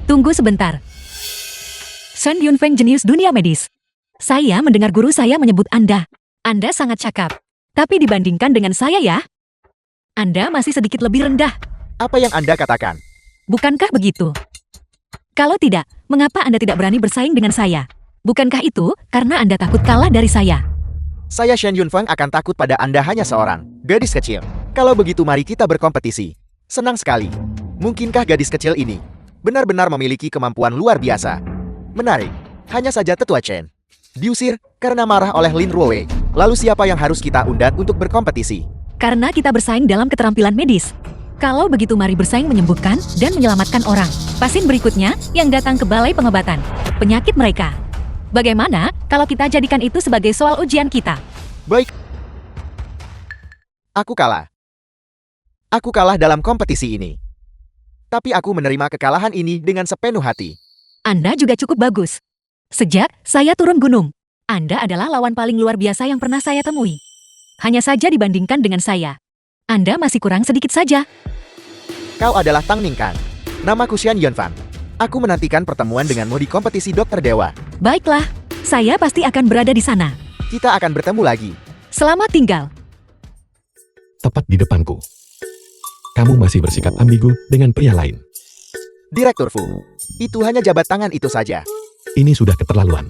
Tunggu sebentar. Shen Yunfeng, jenius dunia medis. Saya mendengar guru saya menyebut Anda. Anda sangat cakap. Tapi dibandingkan dengan saya ya, Anda masih sedikit lebih rendah. Apa yang Anda katakan? Bukankah begitu? Kalau tidak, mengapa Anda tidak berani bersaing dengan saya? Bukankah itu karena Anda takut kalah dari saya? Saya Shen Yunfeng akan takut pada Anda hanya seorang gadis kecil. Kalau begitu mari kita berkompetisi. Senang sekali. Mungkinkah gadis kecil ini benar-benar memiliki kemampuan luar biasa? Menarik. Hanya saja Tetua Chen diusir karena marah oleh Lin Ruowei. Lalu siapa yang harus kita undang untuk berkompetisi? Karena kita bersaing dalam keterampilan medis. Kalau begitu mari bersaing menyembuhkan dan menyelamatkan orang. Pasien berikutnya yang datang ke balai pengobatan penyakit mereka. Bagaimana kalau kita jadikan itu sebagai soal ujian kita? Baik. Aku kalah. Aku kalah dalam kompetisi ini. Tapi aku menerima kekalahan ini dengan sepenuh hati. Anda juga cukup bagus. Sejak saya turun gunung, Anda adalah lawan paling luar biasa yang pernah saya temui. Hanya saja dibandingkan dengan saya, Anda masih kurang sedikit saja. Kau adalah Tang Ningkan. Namaku Xian Yunfan. Aku menantikan pertemuan denganmu di kompetisi dokter dewa. Baiklah, saya pasti akan berada di sana. Kita akan bertemu lagi. Selamat tinggal. Tepat di depanku. Kamu masih bersikap ambigu dengan pria lain. Direktur Fu, itu hanya jabat tangan itu saja. Ini sudah keterlaluan.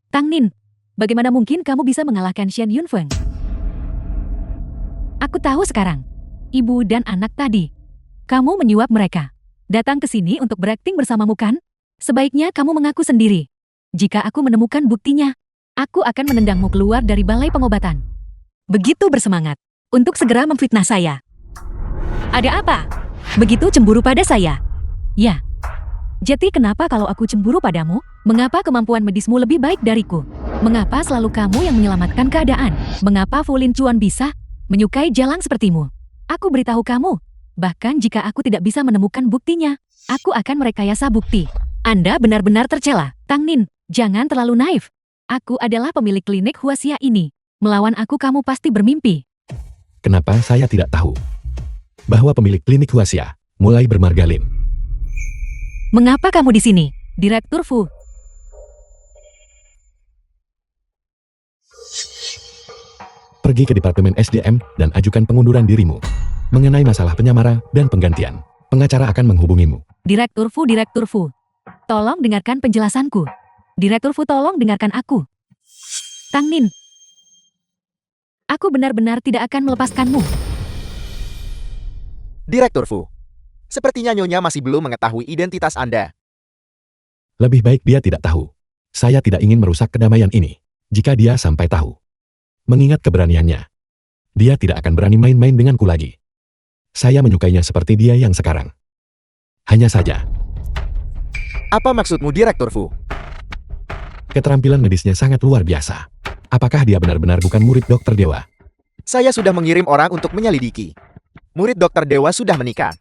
Tang Nin, bagaimana mungkin kamu bisa mengalahkan Xian Yunfeng? Aku tahu sekarang. Ibu dan anak tadi. Kamu menyuap mereka. Datang ke sini untuk berakting bersamamu kan? Sebaiknya kamu mengaku sendiri. Jika aku menemukan buktinya, aku akan menendangmu keluar dari balai pengobatan. Begitu bersemangat untuk segera memfitnah saya. Ada apa? Begitu cemburu pada saya? Ya. Jadi kenapa kalau aku cemburu padamu? Mengapa kemampuan medismu lebih baik dariku? Mengapa selalu kamu yang menyelamatkan keadaan? Mengapa Fu Lin Chuan bisa menyukai jalang sepertimu? Aku beritahu kamu, bahkan jika aku tidak bisa menemukan buktinya, aku akan merekayasa bukti. Anda benar-benar tercela. Tang Nin, jangan terlalu naif. Aku adalah pemilik klinik Huaxia ini. Melawan aku kamu pasti bermimpi. Kenapa saya tidak tahu bahwa pemilik klinik Huaxia mulai bermargarin? Mengapa kamu di sini, Direktur Fu? Pergi ke Departemen SDM dan ajukan pengunduran dirimu. Mengenai masalah penyamara dan penggantian, pengacara akan menghubungimu. Direktur Fu. Tolong dengarkan penjelasanku. Direktur Fu, tolong dengarkan aku. Tang Nin, aku benar-benar tidak akan melepaskanmu. Direktur Fu, sepertinya Nyonya masih belum mengetahui identitas Anda. Lebih baik dia tidak tahu. Saya tidak ingin merusak kedamaian ini. Jika dia sampai tahu, mengingat keberaniannya, dia tidak akan berani main-main denganku lagi. Saya menyukainya seperti dia yang sekarang. Hanya saja, Apa maksudmu, Direktur Fu? keterampilan medisnya sangat luar biasa. Apakah dia benar-benar bukan murid dokter dewa? Saya sudah mengirim orang untuk menyelidiki. Murid dokter dewa sudah menikah.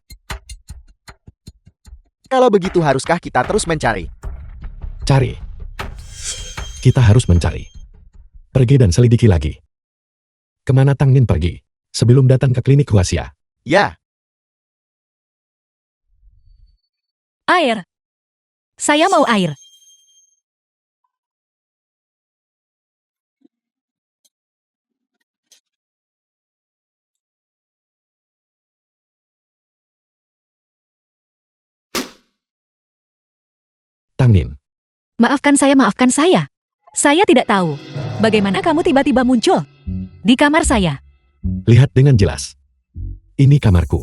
Kalau begitu haruskah kita terus mencari? Cari. Kita harus mencari. Pergi dan selidiki lagi. Kemana Tang Nin pergi sebelum datang ke klinik Huaxia? Ya, Air. Saya mau air. Tang Nin, Maafkan saya. Saya tidak tahu. Bagaimana kamu tiba-tiba muncul di kamar saya? lihat dengan jelas. Ini kamarku.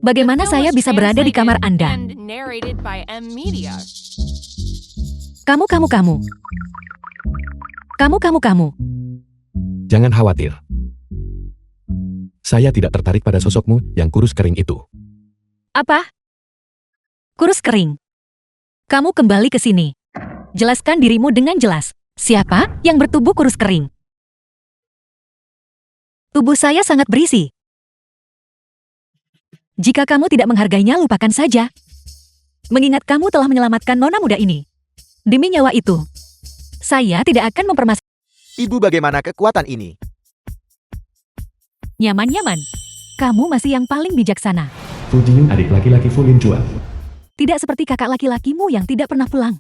Bagaimana saya bisa berada di kamar Anda? And narrated by M Media. Kamu. Jangan khawatir. Saya tidak tertarik pada sosokmu yang kurus kering itu. Apa? Kurus kering. Kamu kembali ke sini. Jelaskan dirimu dengan jelas. Siapa yang bertubuh kurus kering? Tubuh saya sangat berisi. Jika kamu tidak menghargainya, lupakan saja. Mengingat kamu telah menyelamatkan nona muda ini. Demi nyawa itu, saya tidak akan mempermasalahkan. Ibu, bagaimana kekuatan ini? Nyaman-nyaman. Kamu masih yang paling bijaksana. Fu Jingyun adik laki-laki Fu Linjuan. Tidak seperti kakak laki-lakimu yang tidak pernah pulang.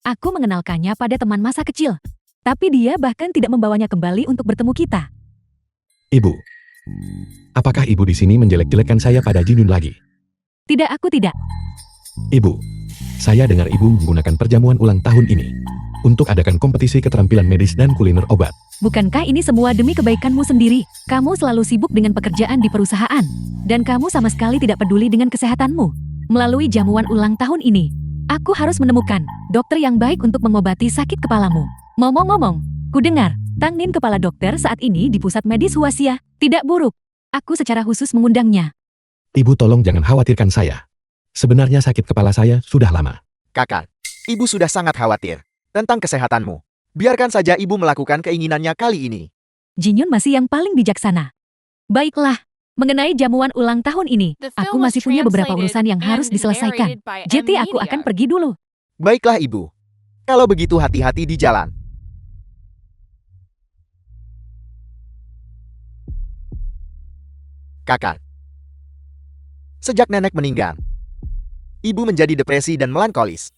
Aku mengenalkannya pada teman masa kecil. Tapi dia bahkan tidak membawanya kembali untuk bertemu kita. Ibu. Apakah ibu di sini menjelek-jelekkan saya pada Jingyun lagi? Tidak, aku tidak. Ibu. Saya dengar ibu menggunakan perjamuan ulang tahun ini untuk adakan kompetisi keterampilan medis dan kuliner obat. Bukankah ini semua demi kebaikanmu sendiri? Kamu selalu sibuk dengan pekerjaan di perusahaan. Dan kamu sama sekali tidak peduli dengan kesehatanmu. Melalui jamuan ulang tahun ini, aku harus menemukan dokter yang baik untuk mengobati sakit kepalamu. Ngomong-ngomong, ku dengar, Tang Nin kepala dokter saat ini di pusat medis Huaxia. Tidak buruk. Aku secara khusus mengundangnya. Ibu tolong jangan khawatirkan saya. Sebenarnya sakit kepala saya sudah lama. Kakak, ibu sudah sangat khawatir tentang kesehatanmu. Biarkan saja ibu melakukan keinginannya kali ini. Jinhyun masih yang paling bijaksana. Baiklah, mengenai jamuan ulang tahun ini, The aku film was masih punya beberapa translated urusan yang harus and diselesaikan. narrated by Jadi M aku akan Media. pergi dulu. Baiklah ibu. Kalau begitu hati-hati di jalan. Kakak. Sejak nenek meninggal, ibu menjadi depresi dan melankolis.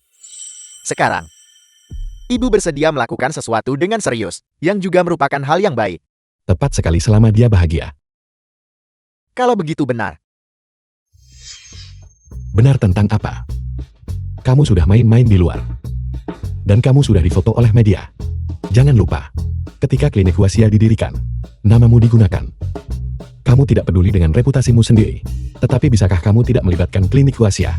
Sekarang, ibu bersedia melakukan sesuatu dengan serius, yang juga merupakan hal yang baik. Tepat sekali selama dia bahagia. Kalau begitu benar, Benar tentang apa? Kamu sudah main-main di luar. Dan kamu sudah difoto oleh media. Jangan lupa, ketika klinik Huaxia didirikan, namamu digunakan. Kamu tidak peduli dengan reputasimu sendiri. Tetapi bisakah kamu tidak melibatkan klinik Huaxia?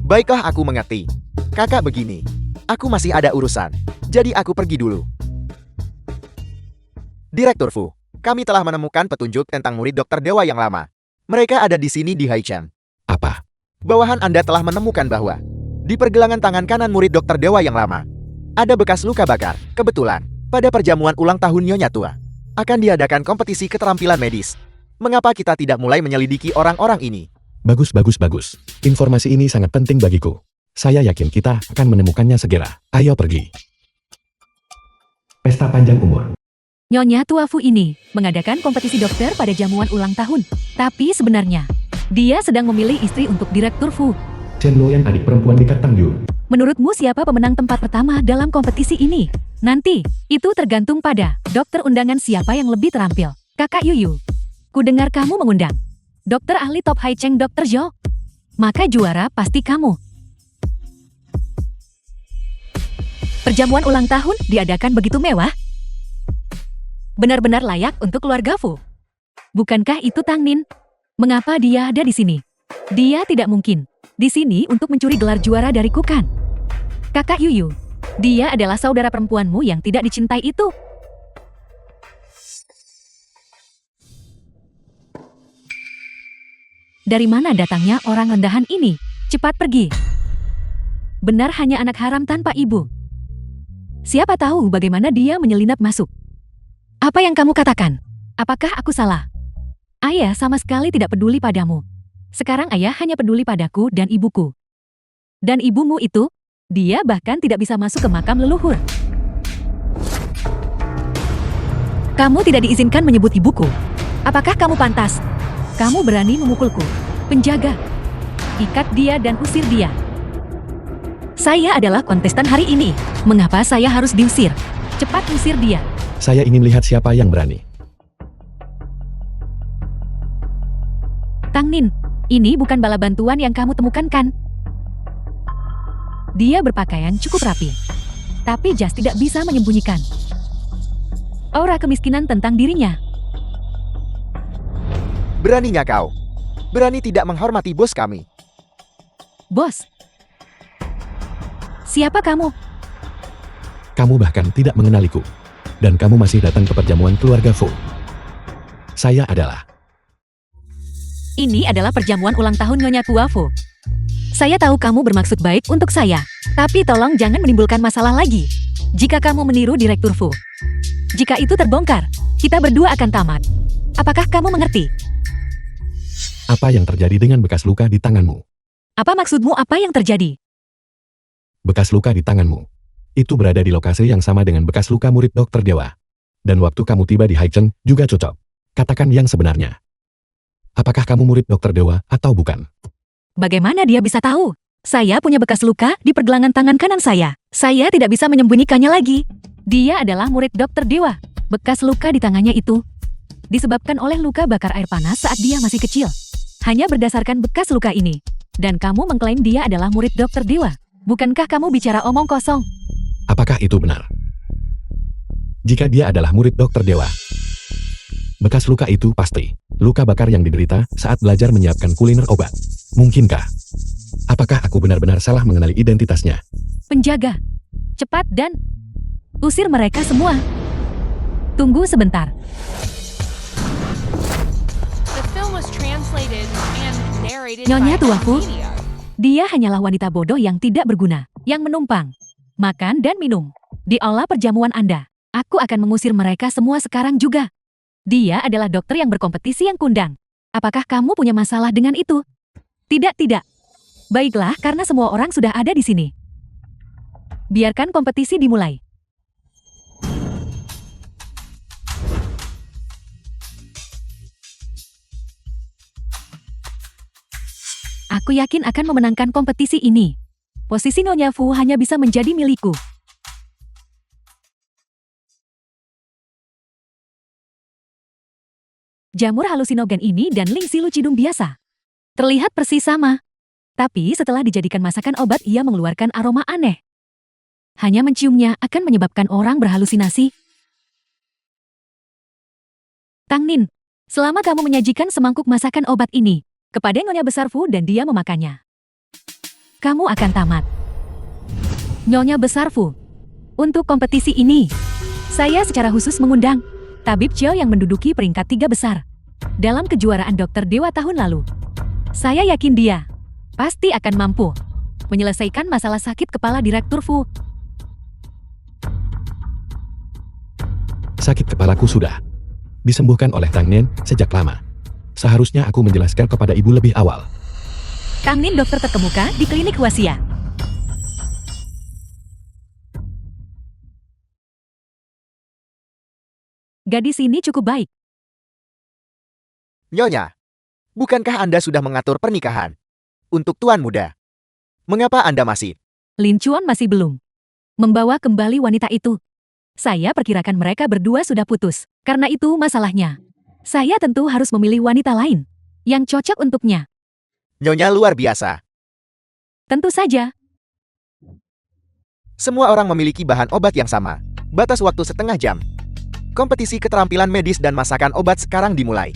baiklah aku mengerti. Kakak begini, aku masih ada urusan, jadi aku pergi dulu. Direktur Fu, kami telah menemukan petunjuk tentang murid dokter dewa yang lama. Mereka ada di sini di Haichen. Apa? Bawahan Anda telah menemukan bahwa di pergelangan tangan kanan murid dokter dewa yang lama, ada bekas luka bakar. Kebetulan, pada perjamuan ulang tahun Nyonya Tua, akan diadakan kompetisi keterampilan medis. Mengapa kita tidak mulai menyelidiki orang-orang ini? Bagus. Informasi ini sangat penting bagiku. Saya yakin kita akan menemukannya segera. Ayo pergi. Pesta panjang umur. Nyonya Tua Fu ini mengadakan kompetisi dokter pada jamuan ulang tahun. Tapi sebenarnya, dia sedang memilih istri untuk Direktur Fu. Chen Luoyan adik perempuan di Tangyu. Menurutmu siapa pemenang tempat pertama dalam kompetisi ini? Nanti, itu tergantung pada dokter undangan siapa yang lebih terampil. Kakak Yuyu, ku dengar kamu mengundang dokter ahli top Haicheng Dr. Zhou. Maka juara pasti kamu. Perjamuan ulang tahun diadakan begitu mewah. Benar-benar layak untuk keluarga Fu. Bukankah itu Tang Nin? Mengapa dia ada di sini? Dia tidak mungkin di sini untuk mencuri gelar juara dari Kukan. Kakak Yuyu, dia adalah saudara perempuanmu yang tidak dicintai itu. Dari mana datangnya orang rendahan ini? Cepat pergi. Benar hanya anak haram tanpa ibu. Siapa tahu bagaimana dia menyelinap masuk. Apa yang kamu katakan? Apakah aku salah? Ayah sama sekali tidak peduli padamu. Sekarang ayah hanya peduli padaku dan ibuku. Dan ibumu itu, dia bahkan tidak bisa masuk ke makam leluhur. Kamu tidak diizinkan menyebut ibuku. Apakah kamu pantas? Kamu berani memukulku. Penjaga. Ikat dia dan usir dia. Saya adalah kontestan hari ini. Mengapa saya harus diusir? Cepat usir dia. Saya ingin lihat siapa yang berani. Tang Nin, ini bukan bala bantuan yang kamu temukan kan? Dia berpakaian cukup rapi. Tapi jas tidak bisa menyembunyikan aura kemiskinan tentang dirinya. Beraninya kau. Berani tidak menghormati bos kami. Bos. Siapa kamu? Kamu bahkan tidak mengenaliku. Dan kamu masih datang ke perjamuan keluarga Fu. Saya adalah... Ini adalah perjamuan ulang tahun Nyonya Tua Fu. Saya tahu kamu bermaksud baik untuk saya, tapi tolong jangan menimbulkan masalah lagi. Jika kamu meniru Direktur Fu, jika itu terbongkar, kita berdua akan tamat. Apakah kamu mengerti? Apa yang terjadi dengan bekas luka di tanganmu? Apa maksudmu apa yang terjadi? Bekas luka di tanganmu. Itu berada di lokasi yang sama dengan bekas luka murid Dokter Dewa. Dan waktu kamu tiba di Haicheng juga cocok. Katakan yang sebenarnya. Apakah kamu murid Dokter Dewa atau bukan? Bagaimana dia bisa tahu? Saya punya bekas luka di pergelangan tangan kanan saya. Saya tidak bisa menyembunyikannya lagi. Dia adalah murid Dokter Dewa. Bekas luka di tangannya itu disebabkan oleh luka bakar air panas saat dia masih kecil. Hanya berdasarkan bekas luka ini. Dan kamu mengklaim dia adalah murid Dokter Dewa. Bukankah kamu bicara omong kosong? Apakah itu benar? Jika dia adalah murid Dokter Dewa, bekas luka itu pasti luka bakar yang diderita saat belajar menyiapkan kuliner obat. Mungkinkah? Apakah aku benar-benar salah mengenali identitasnya? Penjaga, cepat dan usir mereka semua. Tunggu sebentar. The film was translated and narrated Nyonya by Tuafu. M Media. Dia hanyalah wanita bodoh yang tidak berguna, yang menumpang, makan dan minum di aula perjamuan Anda. Aku akan mengusir mereka semua sekarang juga. Dia adalah dokter yang berkompetisi yang kundang. Apakah kamu punya masalah dengan itu? Tidak. Baiklah, karena semua orang sudah ada di sini. Biarkan kompetisi dimulai. Aku yakin akan memenangkan kompetisi ini. Posisi Nyonya Fu hanya bisa menjadi milikku. Jamur halusinogen ini dan Ling Silu Cidung biasa. Terlihat persis sama. Tapi setelah dijadikan masakan obat ia mengeluarkan aroma aneh. Hanya menciumnya akan menyebabkan orang berhalusinasi. Tang Nin, selama kamu menyajikan semangkuk masakan obat ini kepada Nyonya Besar Fu dan dia memakannya, kamu akan tamat. Nyonya Besar Fu, untuk kompetisi ini, saya secara khusus mengundang Tabib Chiao yang menduduki peringkat 3 besar dalam kejuaraan Dokter Dewa tahun lalu. Saya yakin dia pasti akan mampu menyelesaikan masalah sakit kepala Direktur Fu. Sakit kepalaku sudah disembuhkan oleh Tang Nen sejak lama. Seharusnya aku menjelaskan kepada ibu lebih awal. Tang Nin dokter terkemuka di klinik Huaxia. Gadis ini cukup baik. Nyonya, bukankah Anda sudah mengatur pernikahan untuk tuan muda? Mengapa Anda masih? Lin Chuan masih belum membawa kembali wanita itu. Saya perkirakan mereka berdua sudah putus. Karena itu masalahnya. Saya tentu harus memilih wanita lain yang cocok untuknya. Nyonya luar biasa. Tentu saja. Semua orang memiliki bahan obat yang sama. Batas waktu setengah jam. Kompetisi keterampilan medis dan masakan obat sekarang dimulai.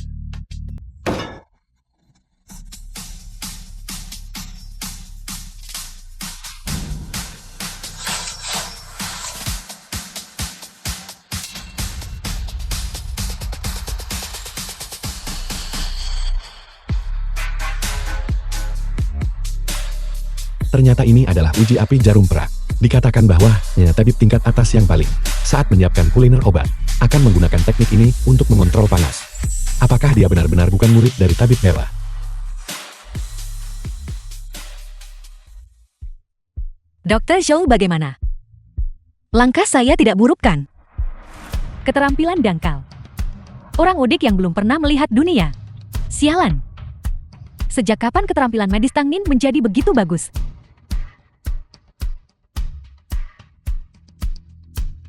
Ternyata ini adalah uji api jarum perak. Dikatakan bahwa Nyonya Tabib tingkat atas yang paling saat menyiapkan kuliner obat akan menggunakan teknik ini untuk mengontrol panas. Apakah dia benar-benar bukan murid dari Tabib Dewa? Dokter Zhou bagaimana? Langkah saya tidak buruk kan? Keterampilan dangkal. Orang udik yang belum pernah melihat dunia. Sialan. Sejak kapan keterampilan medis Tang Nin menjadi begitu bagus?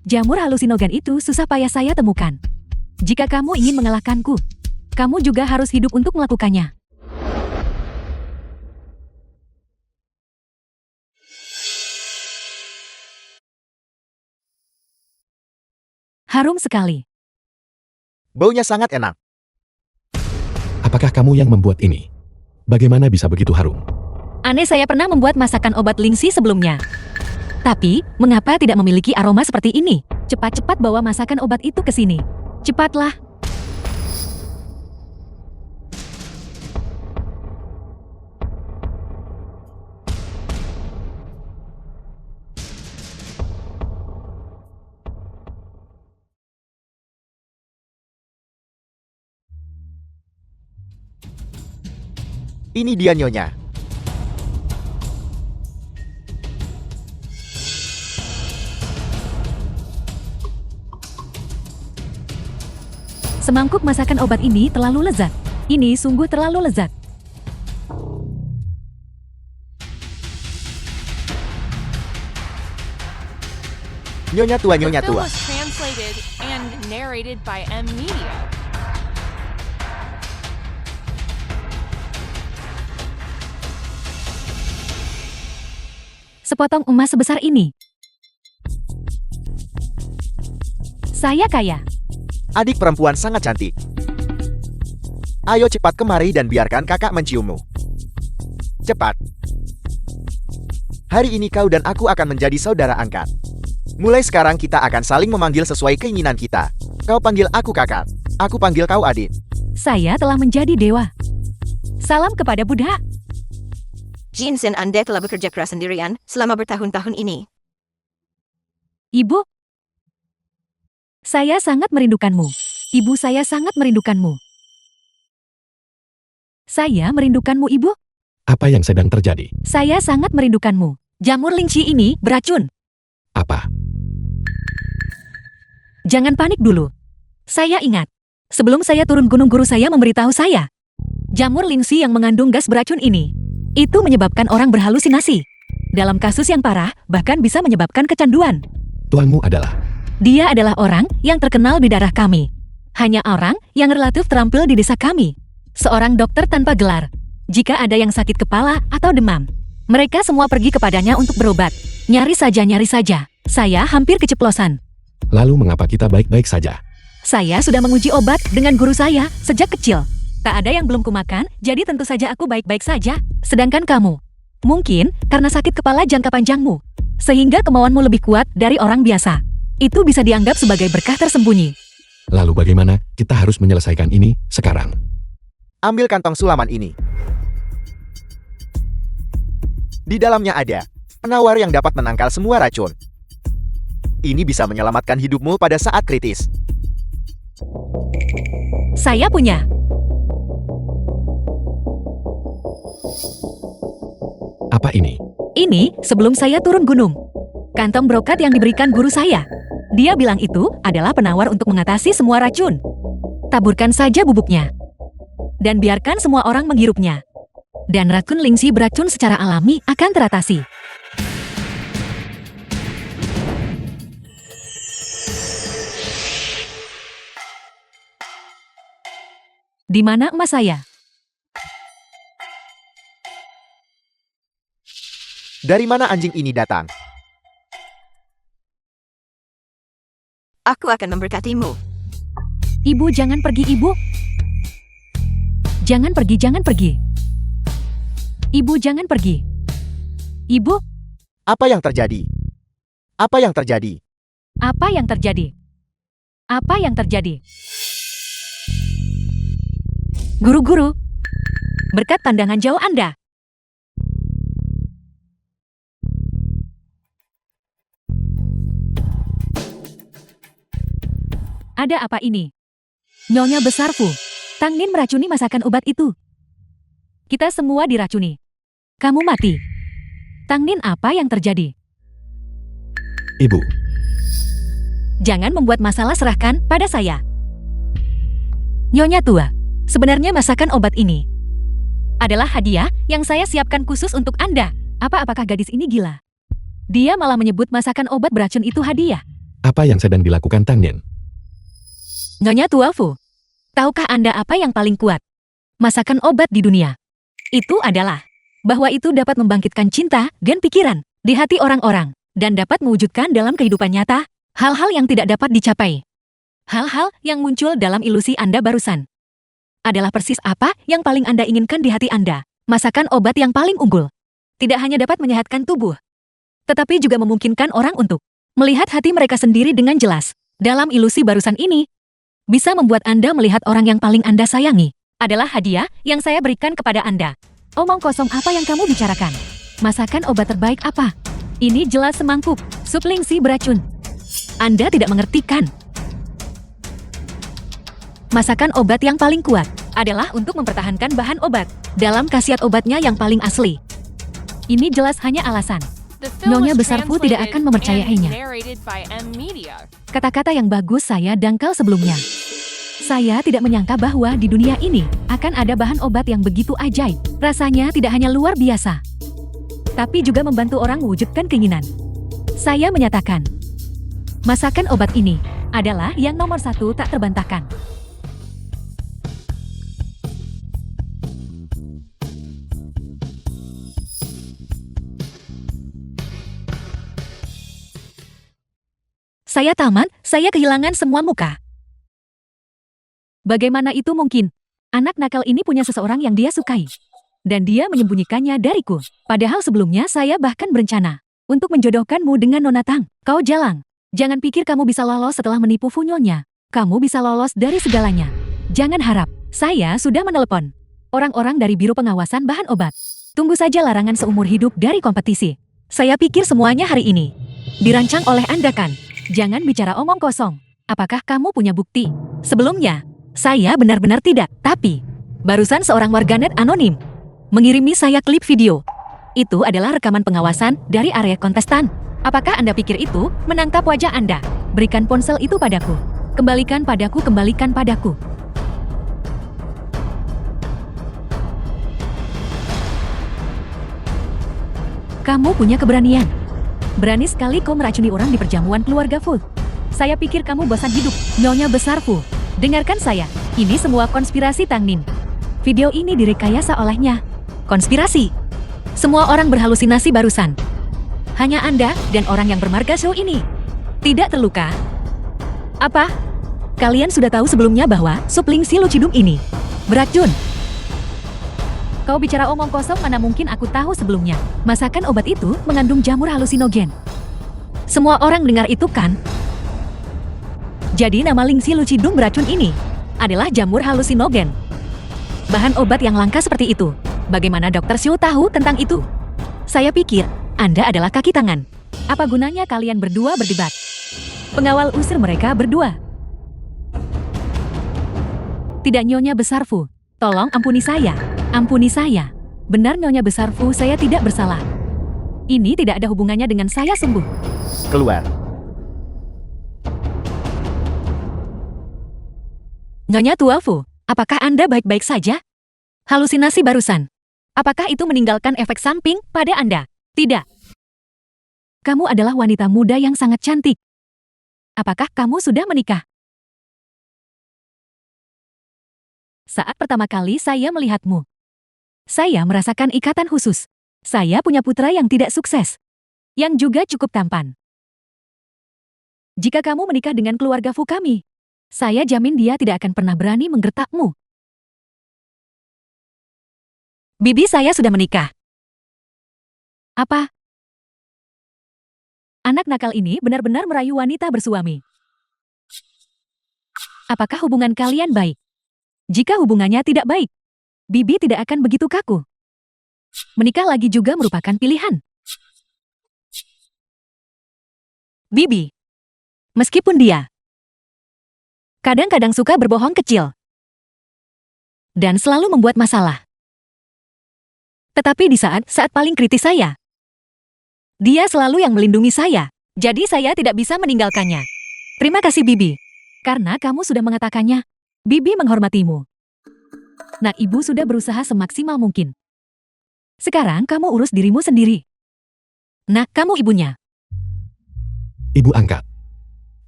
Jamur halusinogen itu susah payah saya temukan. Jika kamu ingin mengalahkanku, kamu juga harus hidup untuk melakukannya. Harum sekali. Baunya sangat enak. Apakah kamu yang membuat ini? Bagaimana bisa begitu harum? Aneh, saya pernah membuat masakan obat Lingxi sebelumnya. Tapi, mengapa tidak memiliki aroma seperti ini? Cepat-cepat bawa masakan obat itu ke sini. Cepatlah. Ini dia Nyonya. Semangkuk masakan obat ini terlalu lezat. Ini sungguh terlalu lezat. Nyonya tua, The Nyonya film tua. was translated and narrated by M Media. Sepotong emas sebesar ini. Saya kaya. Adik perempuan sangat cantik. Ayo cepat kemari dan biarkan kakak menciummu. Cepat. Hari ini kau dan aku akan menjadi saudara angkat. Mulai sekarang kita akan saling memanggil sesuai keinginan kita. Kau panggil aku kakak. Aku panggil kau adik. Saya telah menjadi dewa. Salam kepada Buddha. Jinsen, Anda telah bekerja keras sendirian selama bertahun-tahun ini. Ibu. Saya sangat merindukanmu. Ibu, saya sangat merindukanmu. Saya merindukanmu, Ibu. Apa yang sedang terjadi? Saya sangat merindukanmu. Jamur lingci ini beracun. Apa? Jangan panik dulu. Saya ingat. Sebelum saya turun gunung, guru saya memberitahu saya. Jamur lingci yang mengandung gas beracun ini. Itu menyebabkan orang berhalusinasi. Dalam kasus yang parah, bahkan bisa menyebabkan kecanduan. Tuanmu adalah... Dia adalah orang yang terkenal di daerah kami. Hanya orang yang relatif terampil di desa kami. Seorang dokter tanpa gelar. Jika ada yang sakit kepala atau demam, mereka semua pergi kepadanya untuk berobat. Nyari saja. Saya hampir keceplosan. Lalu mengapa kita baik-baik saja? Saya sudah menguji obat dengan guru saya sejak kecil. Tak ada yang belum kumakan, jadi tentu saja aku baik-baik saja. Sedangkan kamu, mungkin karena sakit kepala jangka panjangmu, sehingga kemauanmu lebih kuat dari orang biasa. Itu bisa dianggap sebagai berkah tersembunyi. Lalu bagaimana kita harus menyelesaikan ini sekarang? Ambil kantong sulaman ini. Di dalamnya ada penawar yang dapat menangkal semua racun. Ini bisa menyelamatkan hidupmu pada saat kritis. Saya punya. Apa ini? Ini sebelum saya turun gunung. Kantong brokat yang diberikan guru saya. Dia bilang itu adalah penawar untuk mengatasi semua racun. Taburkan saja bubuknya. Dan biarkan semua orang menghirupnya. Dan racun lingsi beracun secara alami akan teratasi. Di mana emas saya? Dari mana anjing ini datang? Aku akan memberkatimu. Ibu, jangan pergi, Ibu. Jangan pergi. Ibu, jangan pergi. Ibu, Apa yang terjadi? Apa yang terjadi? apa yang terjadi? Apa yang terjadi? Guru-guru, berkat pandangan jauh Anda. Ada apa ini? Nyonya besar Fu, Tang Nin meracuni masakan obat itu. Kita semua diracuni. Kamu mati. Tang Nin, apa yang terjadi? Ibu, Jangan membuat masalah, serahkan pada saya. Nyonya tua, sebenarnya masakan obat ini adalah hadiah yang saya siapkan khusus untuk Anda. Apakah gadis ini gila? Dia malah menyebut masakan obat beracun itu hadiah. apa yang sedang dilakukan Tang Nin? Nyonya tua Fu, tahukah Anda apa yang paling kuat? Masakan obat di dunia. Itu adalah bahwa itu dapat membangkitkan cinta dan pikiran di hati orang-orang dan dapat mewujudkan dalam kehidupan nyata hal-hal yang tidak dapat dicapai. Hal-hal yang muncul dalam ilusi Anda barusan adalah persis apa yang paling Anda inginkan di hati Anda. Masakan obat yang paling unggul tidak hanya dapat menyehatkan tubuh, tetapi juga memungkinkan orang untuk melihat hati mereka sendiri dengan jelas. Dalam ilusi barusan ini, bisa membuat Anda melihat orang yang paling Anda sayangi adalah hadiah yang saya berikan kepada Anda. Omong kosong, apa yang kamu bicarakan? Masakan obat terbaik apa? Ini jelas semangkuk sup lingsi beracun. Anda tidak mengerti kan? Masakan obat yang paling kuat adalah untuk mempertahankan bahan obat dalam khasiat obatnya yang paling asli. Ini jelas hanya alasan. The film Nyonya was besar Fu tidak akan translated mempercayainya. and narrated by M Media. Kata-kata yang bagus saya dangkal sebelumnya. Saya tidak menyangka bahwa di dunia ini akan ada bahan obat yang begitu ajaib. Rasanya tidak hanya luar biasa, tapi juga membantu orang mewujudkan keinginan. Saya menyatakan, masakan obat ini adalah yang nomor 1 tak terbantahkan. Saya tamat, saya kehilangan semua muka. Bagaimana itu mungkin? Anak nakal ini punya seseorang yang dia sukai. Dan dia menyembunyikannya dariku. Padahal sebelumnya saya bahkan berencana untuk menjodohkanmu dengan Nona Tang. Kau jalang. Jangan pikir kamu bisa lolos setelah menipu Funyonya. Kamu bisa lolos dari segalanya. Jangan harap. Saya sudah menelepon orang-orang dari Biro Pengawasan Bahan Obat. Tunggu saja larangan seumur hidup dari kompetisi. Saya pikir semuanya hari ini dirancang oleh Anda kan? Jangan bicara omong kosong. Apakah kamu punya bukti? Sebelumnya, saya benar-benar tidak. Tapi, barusan seorang warganet anonim mengirimi saya klip video. Itu adalah rekaman pengawasan dari area kontestan. Apakah Anda pikir itu menangkap wajah Anda? Berikan ponsel itu padaku. Kembalikan padaku, kembalikan padaku. Kamu punya keberanian. Berani sekali kau meracuni orang di perjamuan keluarga Fu. Saya pikir kamu bosan hidup, Nyonya besar Fu. Dengarkan saya, ini semua konspirasi Tang Nin. Video ini direkayasa olehnya. Konspirasi. Semua orang berhalusinasi barusan. Hanya Anda dan orang yang bermarga show ini tidak terluka. Apa? Kalian sudah tahu sebelumnya bahwa sup Ling Si Lucidum ini beracun. Kau bicara omong kosong, mana mungkin aku tahu sebelumnya. Masakan obat itu mengandung jamur halusinogen. Semua orang dengar itu kan? Jadi nama Ling Si Lucidum beracun ini adalah jamur halusinogen. Bahan obat yang langka seperti itu. Bagaimana Dr. Xiu tahu tentang itu? Saya pikir Anda adalah kaki tangan. Apa gunanya kalian berdua berdebat? Pengawal usir mereka berdua. Tidak, Nyonya besar Fu. Tolong ampuni saya. Ampuni saya. Benar Nyonya besar Fu, saya tidak bersalah. Ini tidak ada hubungannya dengan saya sembuh. Keluar. Nyonya tua Fu, apakah Anda baik-baik saja? Halusinasi barusan. Apakah itu meninggalkan efek samping pada Anda? Tidak. Kamu adalah wanita muda yang sangat cantik. Apakah kamu sudah menikah? Saat pertama kali saya melihatmu, saya merasakan ikatan khusus. Saya punya putra yang tidak sukses, yang juga cukup tampan. Jika kamu menikah dengan keluarga Fu kami, saya jamin dia tidak akan pernah berani menggertakmu. Bibi saya sudah menikah. Apa? Anak nakal ini benar-benar merayu wanita bersuami. Apakah hubungan kalian baik? Jika hubungannya tidak baik, Bibi tidak akan begitu kaku. Menikah lagi juga merupakan pilihan. Bibi, meskipun dia kadang-kadang suka berbohong kecil dan selalu membuat masalah, tetapi di saat paling kritis saya, dia selalu yang melindungi saya. Jadi saya tidak bisa meninggalkannya. Terima kasih Bibi, karena kamu sudah mengatakannya. Bibi menghormatimu. Nah, ibu sudah berusaha semaksimal mungkin. Sekarang kamu urus dirimu sendiri. Nah, kamu ibunya. Ibu angkat.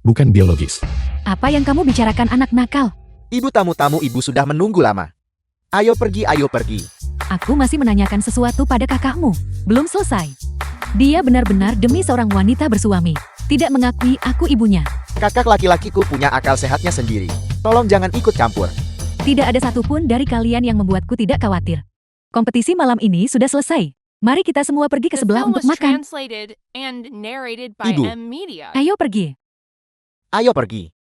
Bukan biologis. Apa yang kamu bicarakan anak nakal? Ibu, tamu-tamu ibu sudah menunggu lama. Ayo pergi, ayo pergi. Aku masih menanyakan sesuatu pada kakakmu. Belum selesai. Dia benar-benar demi seorang wanita bersuami tidak mengakui aku ibunya. Kakak laki-lakiku punya akal sehatnya sendiri. Tolong jangan ikut campur. Tidak ada satupun dari kalian yang membuatku tidak khawatir. Kompetisi malam ini sudah selesai. Mari kita semua pergi ke The sebelah film untuk was makan. translated and narrated by Ibu. M Media. Ayo pergi. Ayo pergi.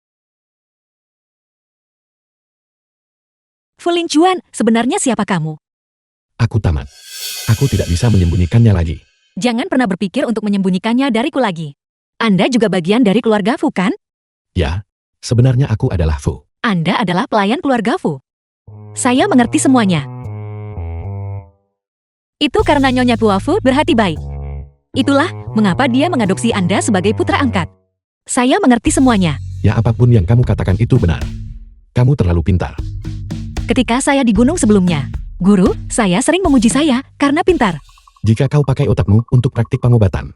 Fulin Chuan, sebenarnya siapa kamu? Aku tamat. Aku tidak bisa menyembunyikannya lagi. Jangan pernah berpikir untuk menyembunyikannya dariku lagi. Anda juga bagian dari keluarga Fu kan? Ya, sebenarnya aku adalah Fu. Anda adalah pelayan keluarga Fu. Saya mengerti semuanya. Itu karena Nyonya Tuafu berhati baik. Itulah mengapa dia mengadopsi Anda sebagai putra angkat. Saya mengerti semuanya. Ya apapun yang kamu katakan itu benar. Kamu terlalu pintar. Ketika saya di gunung sebelumnya, guru, saya sering memuji saya karena pintar. Jika kau pakai otakmu untuk praktik pengobatan,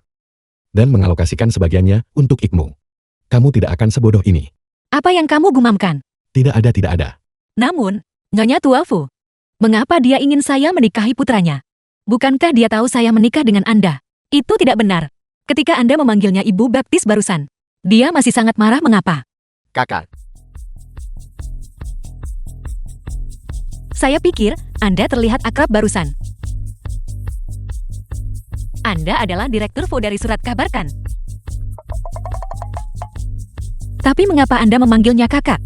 dan mengalokasikan sebagiannya untuk ikmu, kamu tidak akan sebodoh ini. Apa yang kamu gumamkan? Tidak ada. Namun, Nyonya Tuafu, mengapa dia ingin saya menikahi putranya? Bukankah dia tahu saya menikah dengan Anda? Itu tidak benar. Ketika Anda memanggilnya Ibu Baptis barusan, dia masih sangat marah mengapa? Kakak, Saya pikir Anda terlihat akrab barusan. Anda adalah Direktur Fu dari surat kabar kan? Tapi mengapa Anda memanggilnya kakak?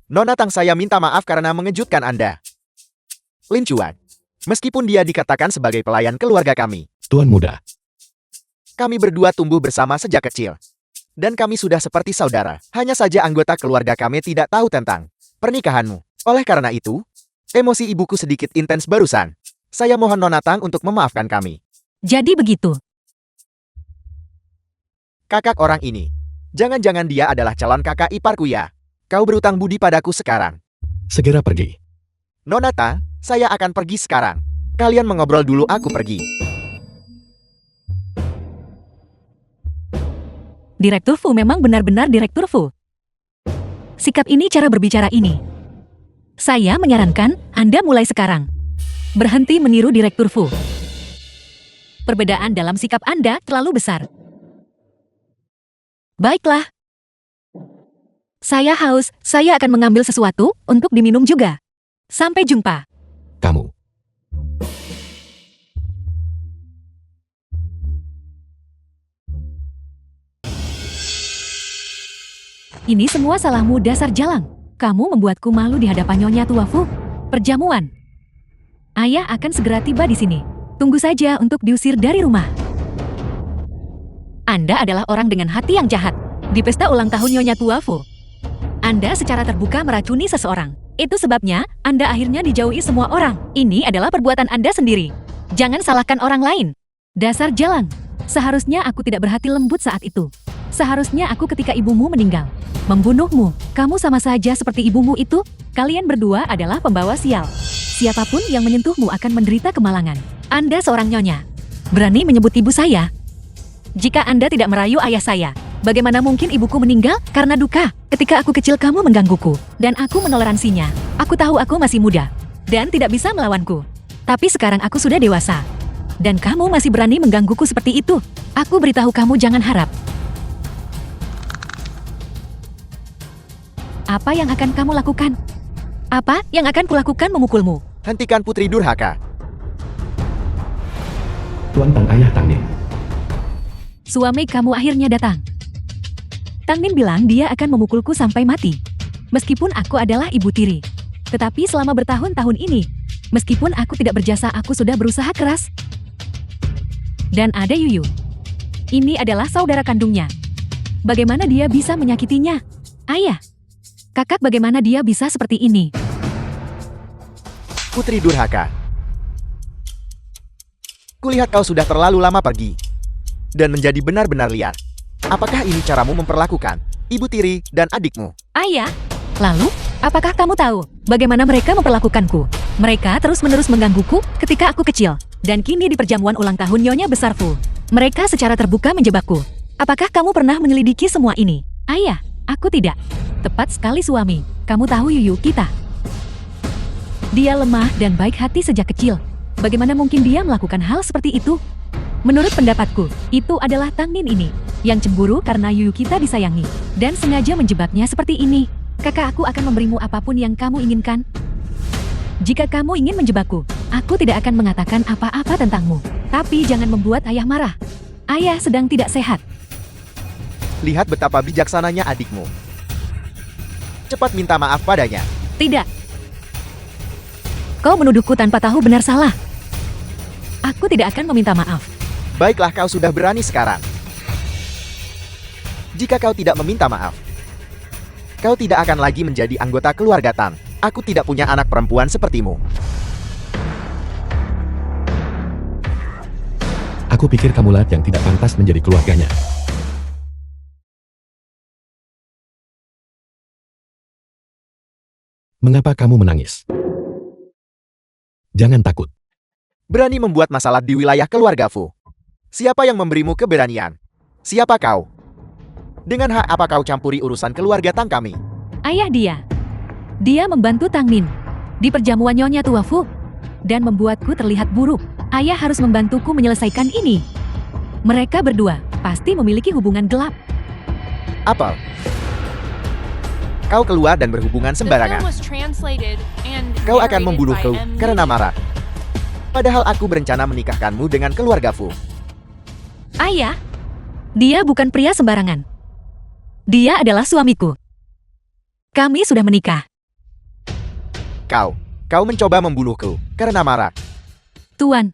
Nona Tang, saya minta maaf karena mengejutkan Anda. Lin Chuan, meskipun dia dikatakan sebagai pelayan keluarga kami, Tuan muda, kami berdua tumbuh bersama sejak kecil. Dan kami sudah seperti saudara. Hanya saja anggota keluarga kami tidak tahu tentang pernikahanmu. Oleh karena itu, emosi ibuku sedikit intens barusan. Saya mohon Nona Tang untuk memaafkan kami. Jadi begitu. Kakak orang ini, jangan-jangan dia adalah calon kakak iparku ya? Kau berutang budi padaku sekarang. segera pergi. Nona Tang, saya akan pergi sekarang. Kalian mengobrol dulu, aku pergi. Direktur Fu memang benar-benar Direktur Fu. Sikap ini, cara berbicara ini. Saya menyarankan Anda mulai sekarang berhenti meniru Direktur Fu. Perbedaan dalam sikap Anda terlalu besar. Baiklah. Saya haus, saya akan mengambil sesuatu untuk diminum juga. Sampai jumpa. Kamu. Ini semua salahmu, dasar jalang. Kamu membuatku malu di hadapan Nyonya Tuafu. Perjamuan. Ayah akan segera tiba di sini. Tunggu saja untuk diusir dari rumah. Anda adalah orang dengan hati yang jahat. Di pesta ulang tahun Nyonya Tuafu, Anda secara terbuka meracuni seseorang. Itu sebabnya Anda akhirnya dijauhi semua orang. Ini adalah perbuatan Anda sendiri. Jangan salahkan orang lain. Dasar jalang. Seharusnya aku tidak berhati lembut saat itu. Seharusnya aku ketika ibumu meninggal membunuhmu. Kamu sama saja seperti ibumu itu. Kalian berdua adalah pembawa sial. Siapapun yang menyentuhmu akan menderita kemalangan. Anda seorang nyonya. Berani menyebut ibu saya? Jika Anda tidak merayu ayah saya, bagaimana mungkin ibuku meninggal karena duka? Ketika aku kecil kamu menggangguku, dan aku menoleransinya. Aku tahu aku masih muda, dan tidak bisa melawanku. Tapi sekarang aku sudah dewasa. Dan kamu masih berani menggangguku seperti itu. Aku beritahu kamu jangan harap. Apa yang akan kamu lakukan? Apa yang akan kulakukan memukulmu? Hentikan Putri Durhaka. Tuan Tang, ayah Tang Nin. Suami kamu akhirnya datang. Tang Nin bilang dia akan memukulku sampai mati. Meskipun aku adalah ibu tiri. Tetapi selama bertahun-tahun ini, meskipun aku tidak berjasa, aku sudah berusaha keras. Dan ada Yuyu. Ini adalah saudara kandungnya. Bagaimana dia bisa menyakitinya? Ayah, kakak, bagaimana dia bisa seperti ini? Putri Durhaka. Kulihat kau sudah terlalu lama pergi. Dan menjadi benar-benar liar. Apakah ini caramu memperlakukan ibu tiri dan adikmu? Ayah, lalu, apakah kamu tahu bagaimana mereka memperlakukanku? Mereka terus-menerus menggangguku ketika aku kecil. Dan kini di perjamuan ulang tahun Nyonya Besar Fu, mereka secara terbuka menjebakku. Apakah kamu pernah menyelidiki semua ini? Ayah, aku tidak. Tepat sekali suami, kamu tahu Yuyu kita. Dia lemah dan baik hati sejak kecil. Bagaimana mungkin dia melakukan hal seperti itu? Menurut pendapatku, itu adalah Tang Nin ini, yang cemburu karena Yuyu kita disayangi, dan sengaja menjebaknya seperti ini. Kakak, aku akan memberimu apapun yang kamu inginkan. Jika kamu ingin menjebakku, aku tidak akan mengatakan apa-apa tentangmu. Tapi jangan membuat ayah marah. Ayah sedang tidak sehat. Lihat betapa bijaksananya adikmu. Cepat minta maaf padanya. Tidak. Kau menuduhku tanpa tahu benar salah. Aku tidak akan meminta maaf. Baiklah, kau sudah berani sekarang. Jika kau tidak meminta maaf, Kau tidak akan lagi menjadi anggota keluarga Tang. Aku tidak punya anak perempuan sepertimu. Aku pikir kamulah yang tidak pantas menjadi keluarganya. Mengapa kamu menangis? Jangan takut. Berani membuat masalah di wilayah keluarga Fu. Siapa yang memberimu keberanian? Siapa kau? Dengan hak apa kau campuri urusan keluarga Tang kami? Ayah dia. Dia membantu Tang Nin di perjamuan Nyonya Tua Fu dan membuatku terlihat buruk. Ayah harus membantuku menyelesaikan ini. Mereka berdua pasti memiliki hubungan gelap. Apel, kau keluar dan berhubungan The film sembarangan. was translated and Kau akan narrated membunuhku by M. karena marah. Padahal aku berencana menikahkanmu dengan keluarga Fu. Ayah, dia bukan pria sembarangan. Dia adalah suamiku. Kami sudah menikah. Kau mencoba membunuhku karena marah. Tuan,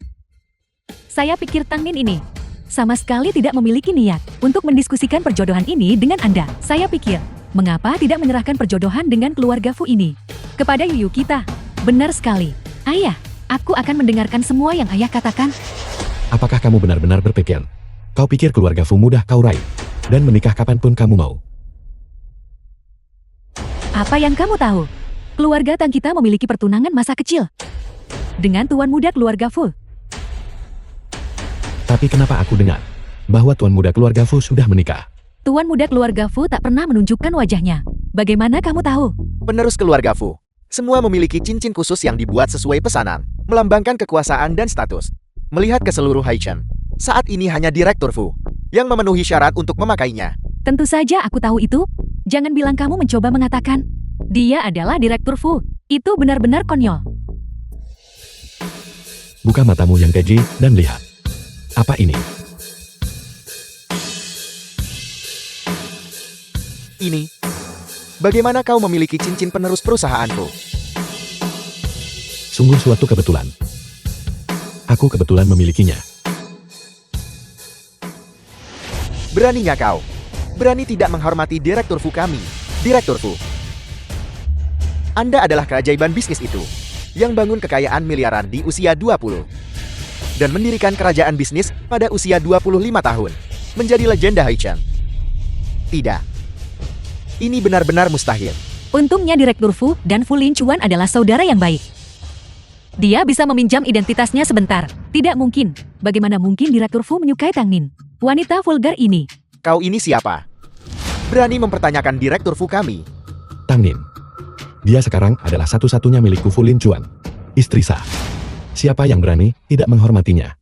saya pikir Tang Nin ini sama sekali tidak memiliki niat untuk mendiskusikan perjodohan ini dengan Anda. Saya pikir, mengapa tidak menyerahkan perjodohan dengan keluarga Fu ini kepada Yuyu kita? Benar sekali. Ayah, aku akan mendengarkan semua yang ayah katakan. Apakah kamu benar-benar berpikir? Kau pikir keluarga Fu mudah kau raih dan menikah kapanpun kamu mau? Apa yang kamu tahu? Keluarga Tang kita memiliki pertunangan masa kecil dengan tuan muda keluarga Fu. Tapi kenapa aku dengar bahwa tuan muda keluarga Fu sudah menikah? Tuan muda keluarga Fu tak pernah menunjukkan wajahnya. Bagaimana kamu tahu? Penerus keluarga Fu. Semua memiliki cincin khusus yang dibuat sesuai pesanan, melambangkan kekuasaan dan status. Melihat ke seluruh Haichen, saat ini hanya Direktur Fu yang memenuhi syarat untuk memakainya. Tentu saja aku tahu itu. Jangan bilang kamu mencoba mengatakan dia adalah Direktur Fu. Itu benar-benar konyol. Buka matamu yang keji dan lihat. Apa ini? Ini. Bagaimana kau memiliki cincin penerus perusahaanku? Sungguh suatu kebetulan. Aku kebetulan memilikinya. Beraninya kau? Berani tidak menghormati Direktur Fu kami. Direktur Fu. Anda adalah keajaiban bisnis itu, yang bangun kekayaan miliaran di usia 20. Dan mendirikan kerajaan bisnis pada usia 25 tahun. Menjadi legenda Haichen. Tidak. Ini benar-benar mustahil. Untungnya Direktur Fu dan Fu Lin Chuan adalah saudara yang baik. Dia bisa meminjam identitasnya sebentar. Tidak mungkin. Bagaimana mungkin Direktur Fu menyukai Tang Nin? Wanita vulgar ini. Kau ini siapa? Berani mempertanyakan Direktur Fu kami. Tang Nin. Dia sekarang adalah satu-satunya milikku Fu Lin Chuan. Istri sah. Siapa yang berani tidak menghormatinya?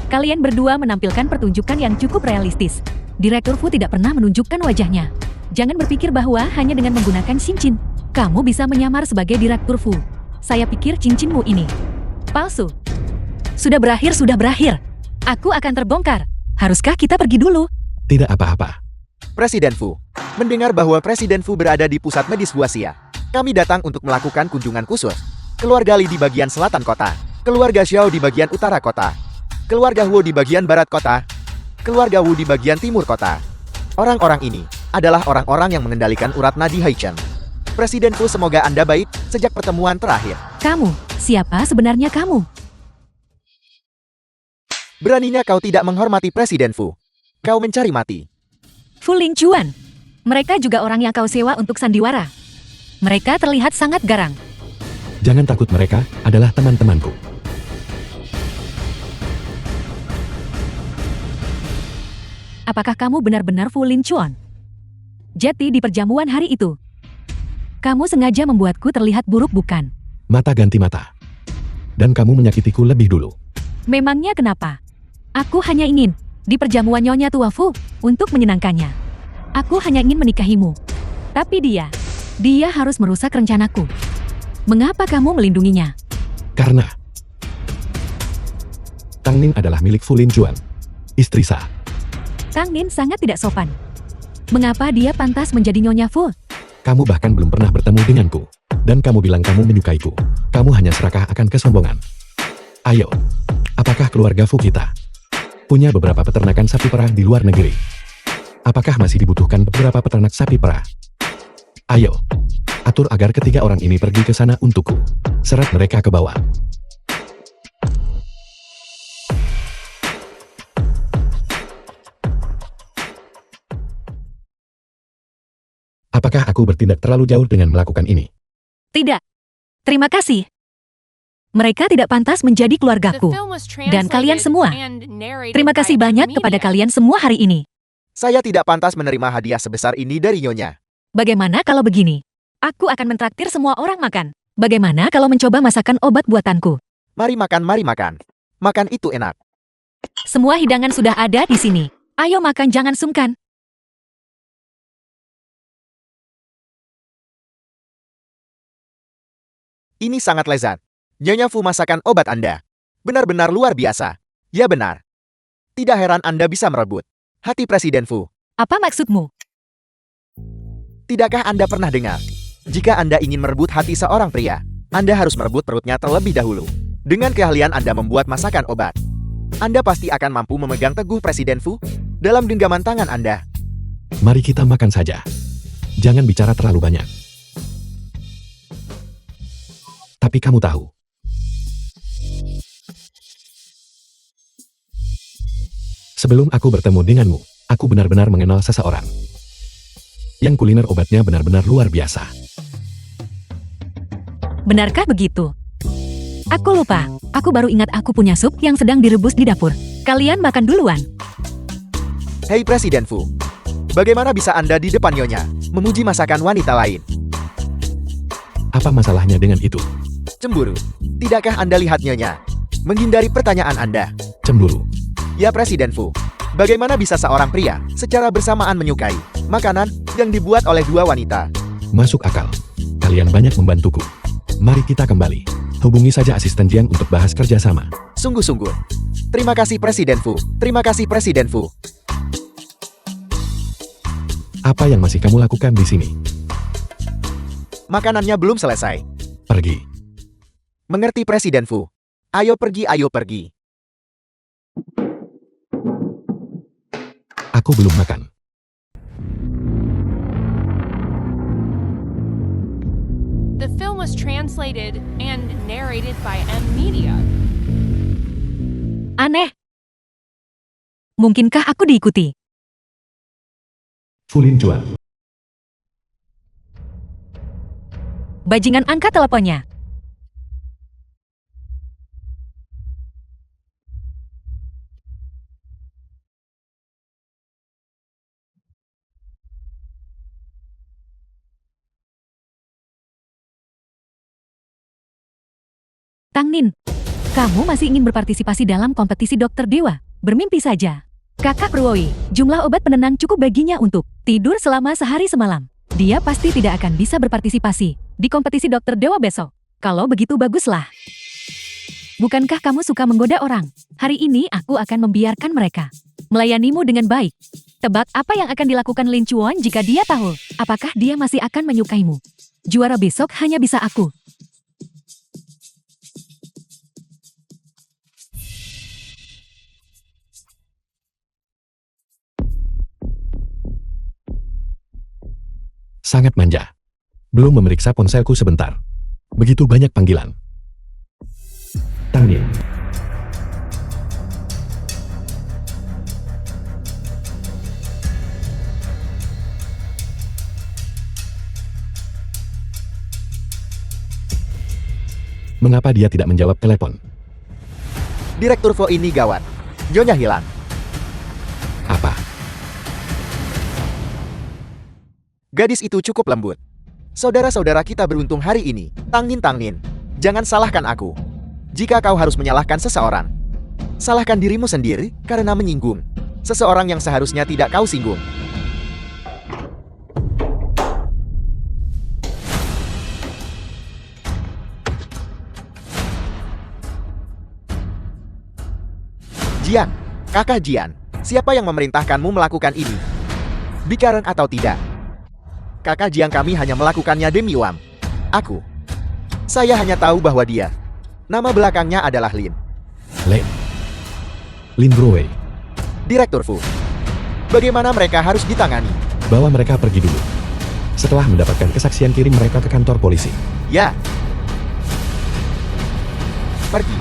Kalian berdua menampilkan pertunjukan yang cukup realistis. Direktur Fu tidak pernah menunjukkan wajahnya. Jangan berpikir bahwa hanya dengan menggunakan cincin, kamu bisa menyamar sebagai Direktur Fu. Saya pikir cincinmu ini palsu. Sudah berakhir, sudah berakhir. Aku akan terbongkar. Haruskah kita pergi dulu? Tidak apa-apa. Presiden Fu. Mendengar bahwa Presiden Fu berada di pusat medis Huaxia. Kami datang untuk melakukan kunjungan khusus. Keluarga Li di bagian selatan kota. Keluarga Xiao di bagian utara kota. Keluarga Wu di bagian barat kota. Keluarga Wu di bagian timur kota. Orang-orang ini adalah orang-orang yang mengendalikan urat nadi Haichen. Presiden Fu, semoga Anda baik sejak pertemuan terakhir. Kamu, siapa sebenarnya kamu? Beraninya kau tidak menghormati Presiden Fu. Kau mencari mati. Fu Lin Chuan. Mereka juga orang yang kau sewa untuk sandiwara. Mereka terlihat sangat garang. Jangan takut, mereka adalah teman-temanku. Apakah kamu benar-benar Fu Lin Chuan? Jadi di perjamuan hari itu, kamu sengaja membuatku terlihat buruk, bukan? Mata ganti mata. Dan kamu menyakitiku lebih dulu. Memangnya kenapa? Aku hanya ingin di perjamuan Nyonya Tua Fu untuk menyenangkannya. Aku hanya ingin menikahimu. Tapi dia harus merusak rencanaku. Mengapa kamu melindunginya? Karena Tang Nin adalah milik Fu Lin Chuan. Istri sah. Tang Nin sangat tidak sopan. Mengapa dia pantas menjadi Nyonya Fu? Kamu bahkan belum pernah bertemu denganku. Dan kamu bilang kamu menyukaiku. Kamu hanya serakah akan kesombongan. Ayo, apakah keluarga Fu kita punya beberapa peternakan sapi perah di luar negeri? Apakah masih dibutuhkan beberapa peternak sapi perah? Ayo, atur agar ketiga orang ini pergi ke sana untukku. Seret mereka ke bawah. Apakah aku bertindak terlalu jauh dengan melakukan ini? Tidak. Terima kasih. Mereka tidak pantas menjadi The keluargaku. film was Dan kalian translated semua. and narrated Terima by kasih banyak kepada Media. kalian semua hari ini. Saya tidak pantas menerima hadiah sebesar ini dari Nyonya. Bagaimana kalau begini? Aku akan mentraktir semua orang makan. Bagaimana kalau mencoba masakan obat buatanku? Mari makan, mari makan. Makan itu enak. Semua hidangan sudah ada di sini. Ayo makan, jangan sungkan. Ini sangat lezat. Nyonya Fu masakan obat Anda. Benar-benar luar biasa. Ya benar. Tidak heran Anda bisa merebut hati Presiden Fu. Apa maksudmu? Tidakkah Anda pernah dengar? Jika Anda ingin merebut hati seorang pria, Anda harus merebut perutnya terlebih dahulu. Dengan keahlian Anda membuat masakan obat, Anda pasti akan mampu memegang teguh Presiden Fu dalam genggaman tangan Anda. Mari kita makan saja. Jangan bicara terlalu banyak. Tapi kamu tahu, sebelum aku bertemu denganmu, aku benar-benar mengenal seseorang yang kuliner obatnya benar-benar luar biasa. Benarkah begitu? Aku lupa. Aku baru ingat aku punya sup yang sedang direbus di dapur. Kalian makan duluan. Hei Presiden Fu, bagaimana bisa Anda di depan Nyonya memuji masakan wanita lain? Apa masalahnya dengan itu? Cemburu. Tidakkah Anda lihat Nyonya menghindari pertanyaan Anda? Cemburu. Ya Presiden Fu, bagaimana bisa seorang pria secara bersamaan menyukai makanan yang dibuat oleh dua wanita? Masuk akal. Kalian banyak membantuku. Mari kita kembali. Hubungi saja asisten Jiang untuk bahas kerjasama. Sungguh-sungguh. Terima kasih Presiden Fu. Terima kasih Presiden Fu. Apa yang masih kamu lakukan di sini? Makanannya belum selesai. Pergi. Mengerti Presiden Fu. Ayo pergi, ayo pergi. Aku belum makan. The film was translated and narrated by Media. Aneh. Mungkinkah aku diikuti? Fulin Chuan. Bajingan, angkat teleponnya. Tang Nin, kamu masih ingin berpartisipasi dalam kompetisi dokter dewa? Bermimpi saja. Kakak Ruoi, jumlah obat penenang cukup baginya untuk tidur selama sehari semalam. Dia pasti tidak akan bisa berpartisipasi di kompetisi dokter dewa besok. Kalau begitu baguslah. Bukankah kamu suka menggoda orang? Hari ini aku akan membiarkan mereka melayanimu dengan baik. Tebak apa yang akan dilakukan Lin Chuan jika dia tahu? Apakah dia masih akan menyukaimu? Juara besok hanya bisa aku. Sangat manja. Belum memeriksa ponselku sebentar. Begitu banyak panggilan. Tang Nin. Mengapa dia tidak menjawab telepon? Direktur Fu ini gawat. Nyonya hilang. Apa? Gadis itu cukup lembut. Saudara-saudara kita beruntung hari ini. Tang Nin, jangan salahkan aku. Jika kau harus menyalahkan seseorang, salahkan dirimu sendiri karena menyinggung seseorang yang seharusnya tidak kau singgung. Jian, kakak Jian, siapa yang memerintahkanmu melakukan ini? Bicara atau tidak? Kakak Jiang kami hanya melakukannya demi uang. Aku. Saya hanya tahu bahwa dia. Nama belakangnya adalah Lin. Lin Ruwei. Direktur Fu. Bagaimana mereka harus ditangani? Bawa mereka pergi dulu. Setelah mendapatkan kesaksian, kirim mereka ke kantor polisi. Ya. Pergi.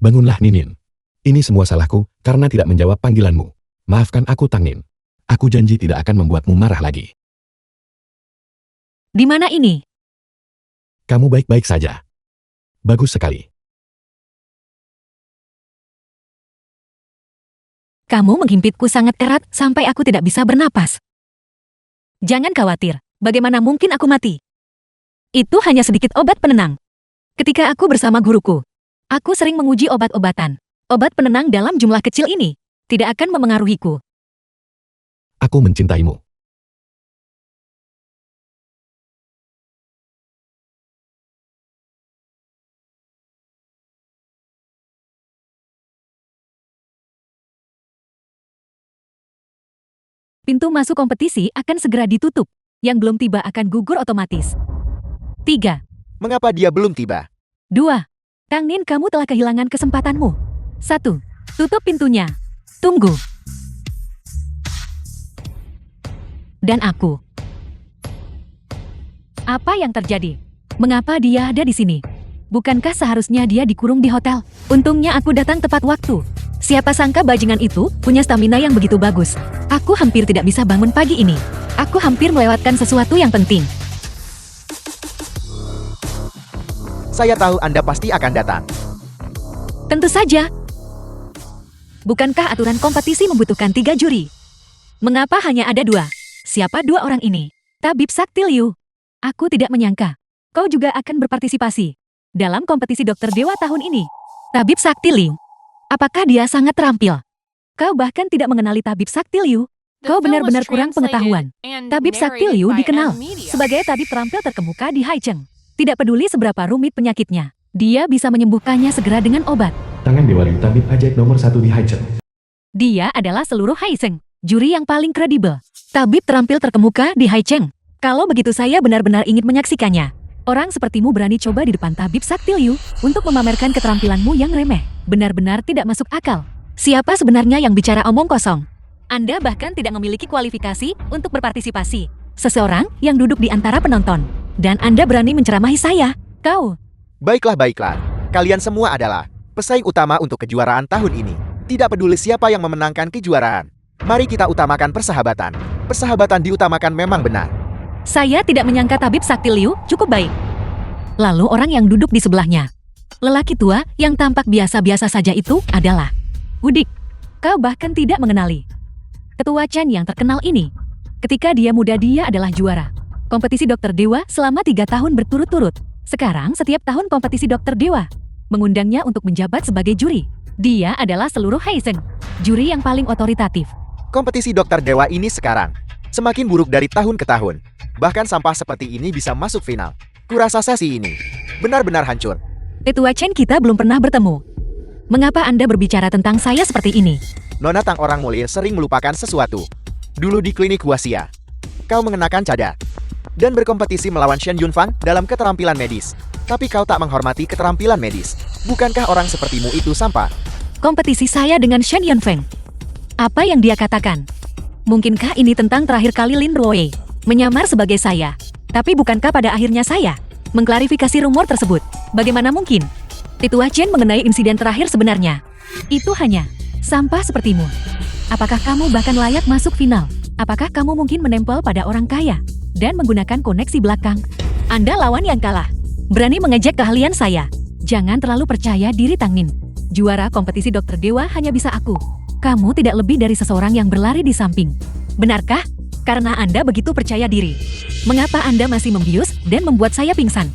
Bangunlah, Ninin. Ini semua salahku karena tidak menjawab panggilanmu. Maafkan aku, Tang Nin. Aku janji tidak akan membuatmu marah lagi. Di mana ini? Kamu baik-baik saja. Bagus sekali. Kamu menghimpitku sangat erat sampai aku tidak bisa bernapas. Jangan khawatir, bagaimana mungkin aku mati? Itu hanya sedikit obat penenang. Ketika aku bersama guruku, aku sering menguji obat-obatan. Obat penenang dalam jumlah kecil ini tidak akan memengaruhiku. Aku mencintaimu. Pintu masuk kompetisi akan segera ditutup. Yang belum tiba akan gugur otomatis. 3, Mengapa dia belum tiba? 2. Tang Nin, kamu telah kehilangan kesempatanmu. 1. Tutup pintunya. Tunggu. Dan aku. Apa yang terjadi? Mengapa dia ada di sini? Bukankah seharusnya dia dikurung di hotel? Untungnya aku datang tepat waktu. Siapa sangka bajingan itu punya stamina yang begitu bagus. Aku hampir tidak bisa bangun pagi ini. Aku hampir melewatkan sesuatu yang penting. Saya tahu Anda pasti akan datang. Tentu saja. Bukankah aturan kompetisi membutuhkan 3 juri? Mengapa hanya ada 2? Siapa 2 orang ini? Tabib Sakti Liu. Aku tidak menyangka. Kau juga akan berpartisipasi dalam kompetisi dokter dewa tahun ini. Tabib Sakti Liu. Apakah dia sangat terampil? Kau bahkan tidak mengenali Tabib Sakti Liu. Kau benar-benar kurang pengetahuan. Tabib Sakti Liu dikenal sebagai tabib terampil terkemuka di Haicheng. Tidak peduli seberapa rumit penyakitnya, dia bisa menyembuhkannya segera dengan obat. Tangan Dewa Liu, tabib ajaib nomor 1 di Haicheng. Dia adalah seluruh Haicheng, juri yang paling kredibel. Tabib terampil terkemuka di Haicheng. Kalau begitu saya benar-benar ingin menyaksikannya. Orang sepertimu berani coba di depan Tabib Sakti Liu untuk memamerkan keterampilanmu yang remeh. Benar-benar tidak masuk akal. Siapa sebenarnya yang bicara omong kosong? Anda bahkan tidak memiliki kualifikasi untuk berpartisipasi. Seseorang yang duduk di antara penonton. Dan Anda berani menceramahi saya. Kau. Baiklah. Kalian semua adalah pesaing utama untuk kejuaraan tahun ini. Tidak peduli siapa yang memenangkan kejuaraan. Mari kita utamakan persahabatan. Persahabatan diutamakan memang benar. Saya tidak menyangka Tabib Sakti Liu cukup baik. Lalu orang yang duduk di sebelahnya. Lelaki tua yang tampak biasa-biasa saja itu adalah Wudik. Kau bahkan tidak mengenali Ketua Chen yang terkenal ini. Ketika dia muda dia adalah juara kompetisi dokter dewa selama 3 tahun berturut-turut. Sekarang setiap tahun kompetisi dokter dewa mengundangnya untuk menjabat sebagai juri. Dia adalah seluruh Haicheng, juri yang paling otoritatif. Kompetisi dokter dewa ini sekarang semakin buruk dari tahun ke tahun. Bahkan sampah seperti ini bisa masuk final. Kurasa sesi ini benar-benar hancur. Ketua Chen kita belum pernah bertemu. Mengapa Anda berbicara tentang saya seperti ini? Nona Tang orang mulia sering melupakan sesuatu. Dulu di klinik Huaxia, kau mengenakan cadar dan berkompetisi melawan Shen Yunfang dalam keterampilan medis. Tapi kau tak menghormati keterampilan medis. Bukankah orang sepertimu itu sampah? Kompetisi saya dengan Shen Yunfang. Apa yang dia katakan? Mungkinkah ini tentang terakhir kali Lin Ruoye menyamar sebagai saya? Tapi bukankah pada akhirnya saya mengklarifikasi rumor tersebut? Bagaimana mungkin? Tetua Chen mengenai insiden terakhir sebenarnya. Itu hanya sampah sepertimu. Apakah kamu bahkan layak masuk final? Apakah kamu mungkin menempel pada orang kaya dan menggunakan koneksi belakang? Anda lawan yang kalah. Berani mengejek keahlian saya. Jangan terlalu percaya diri, Tang Nin. Juara kompetisi dokter dewa hanya bisa aku. Kamu tidak lebih dari seseorang yang berlari di samping. Benarkah? Karena Anda begitu percaya diri. Mengapa Anda masih membius dan membuat saya pingsan?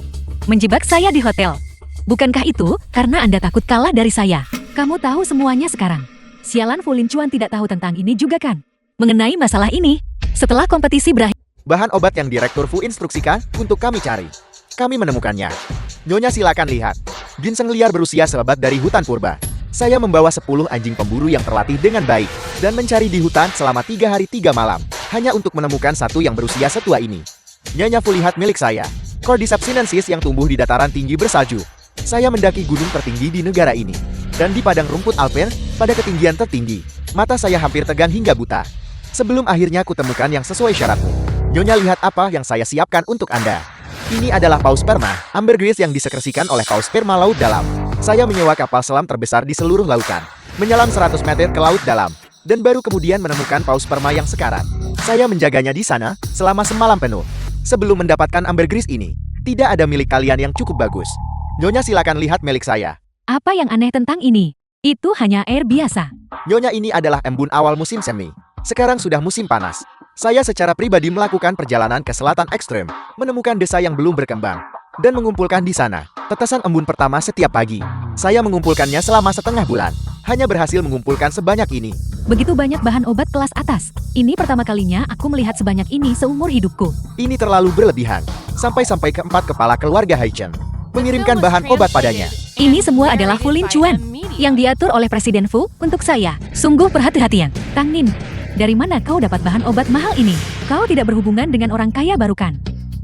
Menjebak saya di hotel. Bukankah itu karena Anda takut kalah dari saya? Kamu tahu semuanya sekarang. Sialan Fu Lin Chuan tidak tahu tentang ini juga kan? Mengenai masalah ini, setelah kompetisi berakhir, Bahan obat yang Direktur Fu instruksikan untuk kami cari. Kami menemukannya. Nyonya silakan lihat. Ginseng liar berusia selebat dari hutan purba. Saya membawa 10 anjing pemburu yang terlatih dengan baik dan mencari di hutan selama 3 hari 3 malam hanya untuk menemukan satu yang berusia setua ini. Nyonya Fu lihat milik saya. Cordyceps sinensis yang tumbuh di dataran tinggi bersalju. Saya mendaki gunung tertinggi di negara ini. Dan di padang rumput Alpen, pada ketinggian tertinggi, mata saya hampir tegang hingga buta. Sebelum akhirnya kutemukan yang sesuai syaratmu. Nyonya, lihat apa yang saya siapkan untuk Anda. Ini adalah paus sperma, ambergris yang disekresikan oleh paus sperma laut dalam. Saya menyewa kapal selam terbesar di seluruh lautan, menyelam 100 meter ke laut dalam, dan baru kemudian menemukan paus sperma yang sekarat. Saya menjaganya di sana selama semalam penuh. Sebelum mendapatkan ambergris ini, tidak ada milik kalian yang cukup bagus. Nyonya, silakan lihat milik saya. Apa yang aneh tentang ini? Itu hanya air biasa. Nyonya, ini adalah embun awal musim semi. Sekarang sudah musim panas. Saya secara pribadi melakukan perjalanan ke selatan ekstrem, menemukan desa yang belum berkembang, dan mengumpulkan di sana tetesan embun pertama setiap pagi. Saya mengumpulkannya selama setengah bulan, hanya berhasil mengumpulkan sebanyak ini. Begitu banyak bahan obat kelas atas. Ini pertama kalinya aku melihat sebanyak ini seumur hidupku. Ini terlalu berlebihan. Sampai-sampai keempat kepala keluarga Haichen mengirimkan bahan obat padanya. Ini semua adalah Fulin Chuan yang diatur oleh Presiden Fu untuk saya. Sungguh perhati-hatian. Tang Nin, dari mana kau dapat bahan obat mahal ini? Kau tidak berhubungan dengan orang kaya baru kan?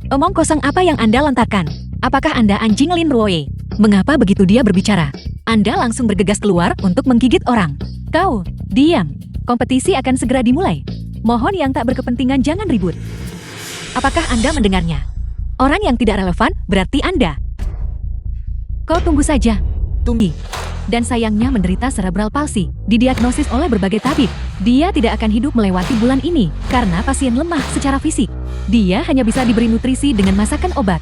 Omong kosong apa yang Anda lontarkan? Apakah Anda anjing Lin Ruoye? Mengapa begitu dia berbicara? Anda langsung bergegas keluar untuk menggigit orang. Kau, diam. Kompetisi akan segera dimulai. Mohon yang tak berkepentingan jangan ribut. Apakah Anda mendengarnya? Orang yang tidak relevan berarti Anda. Kau tunggu saja. Tunggu. Dan sayangnya menderita cerebral palsy, didiagnosis oleh berbagai tabib. Dia tidak akan hidup melewati bulan ini, karena pasien lemah secara fisik. Dia hanya bisa diberi nutrisi dengan masakan obat.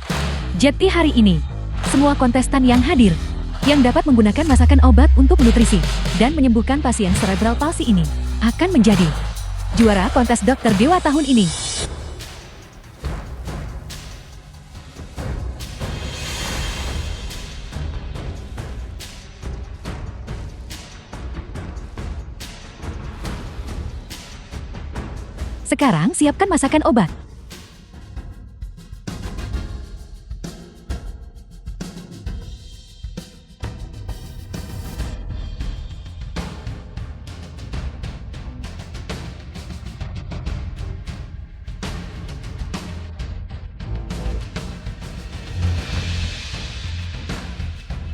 Jadi hari ini, semua kontestan yang hadir, yang dapat menggunakan masakan obat untuk nutrisi, dan menyembuhkan pasien cerebral palsy ini, akan menjadi juara kontes dokter dewa tahun ini. Sekarang siapkan masakan obat.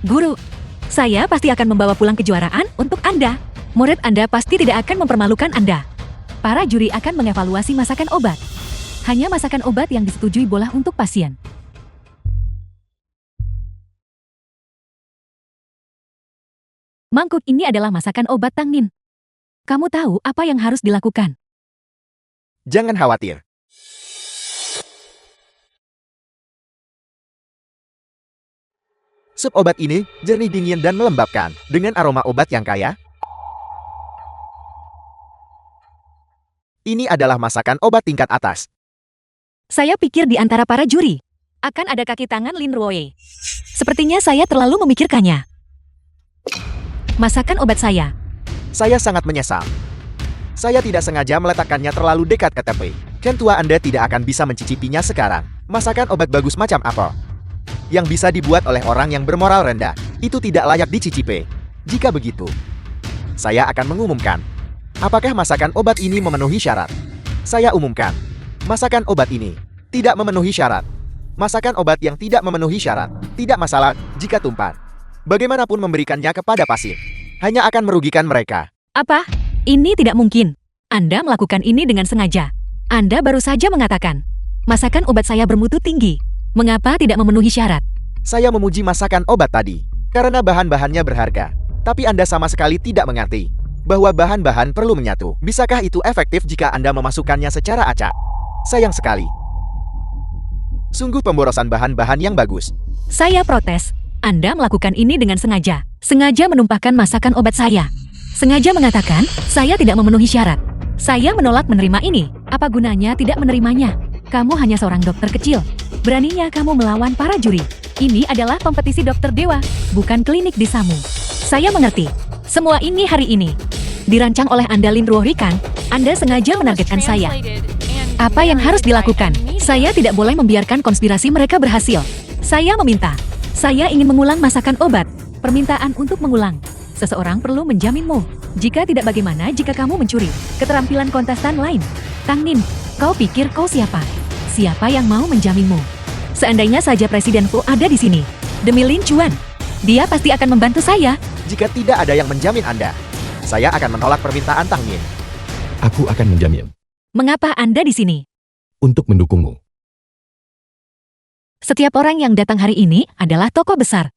Guru, saya pasti akan membawa pulang kejuaraan untuk Anda. Murid Anda pasti tidak akan mempermalukan Anda. Para juri akan mengevaluasi masakan obat. Hanya masakan obat yang disetujui boleh untuk pasien. Mangkuk ini adalah masakan obat Tang Nin. Kamu tahu apa yang harus dilakukan? Jangan khawatir. Sup obat ini jernih, dingin, dan melembabkan dengan aroma obat yang kaya. Ini adalah masakan obat tingkat atas. Saya pikir di antara para juri akan ada kaki tangan Lin Ruoye. Sepertinya saya terlalu memikirkannya. Masakan obat saya. Saya sangat menyesal. Saya tidak sengaja meletakkannya terlalu dekat ke tepi. Ken tua Anda tidak akan bisa mencicipinya sekarang. Masakan obat bagus macam apa yang bisa dibuat oleh orang yang bermoral rendah, itu tidak layak dicicipi. Jika begitu, saya akan mengumumkan. Apakah masakan obat ini memenuhi syarat? Saya umumkan. Masakan obat ini tidak memenuhi syarat. Masakan obat yang tidak memenuhi syarat tidak masalah jika tumpah. Bagaimanapun memberikannya kepada pasien hanya akan merugikan mereka. Apa? Ini tidak mungkin. Anda melakukan ini dengan sengaja. Anda baru saja mengatakan, masakan obat saya bermutu tinggi. Mengapa tidak memenuhi syarat? Saya memuji masakan obat tadi karena bahan-bahannya berharga. Tapi Anda sama sekali tidak mengerti bahwa bahan-bahan perlu menyatu. Bisakah itu efektif jika Anda memasukkannya secara acak? Sayang sekali. Sungguh pemborosan bahan-bahan yang bagus. Saya protes. Anda melakukan ini dengan sengaja. Sengaja menumpahkan masakan obat saya. Sengaja mengatakan, saya tidak memenuhi syarat. Saya menolak menerima ini. Apa gunanya tidak menerimanya? Kamu hanya seorang dokter kecil. Beraninya kamu melawan para juri. Ini adalah kompetisi dokter dewa, bukan klinik desamu. Saya mengerti. Semua ini hari ini dirancang oleh Anda Lin Ruoye kan? Anda sengaja menargetkan saya. Apa yang harus dilakukan? Saya tidak boleh membiarkan konspirasi mereka berhasil. Saya meminta. Saya ingin mengulang masakan obat. Permintaan untuk mengulang. Seseorang perlu menjaminmu. Jika tidak, bagaimana jika kamu mencuri keterampilan kontestan lain? Tang Nin, kau pikir kau siapa? Siapa yang mau menjaminmu? Seandainya saja Presiden Fu ada di sini, demi Lin Chuan, dia pasti akan membantu saya. Jika tidak ada yang menjamin Anda, saya akan menolak permintaan Tang Nin. Aku akan menjamin. Mengapa Anda di sini? Untuk mendukungmu. Setiap orang yang datang hari ini adalah tokoh besar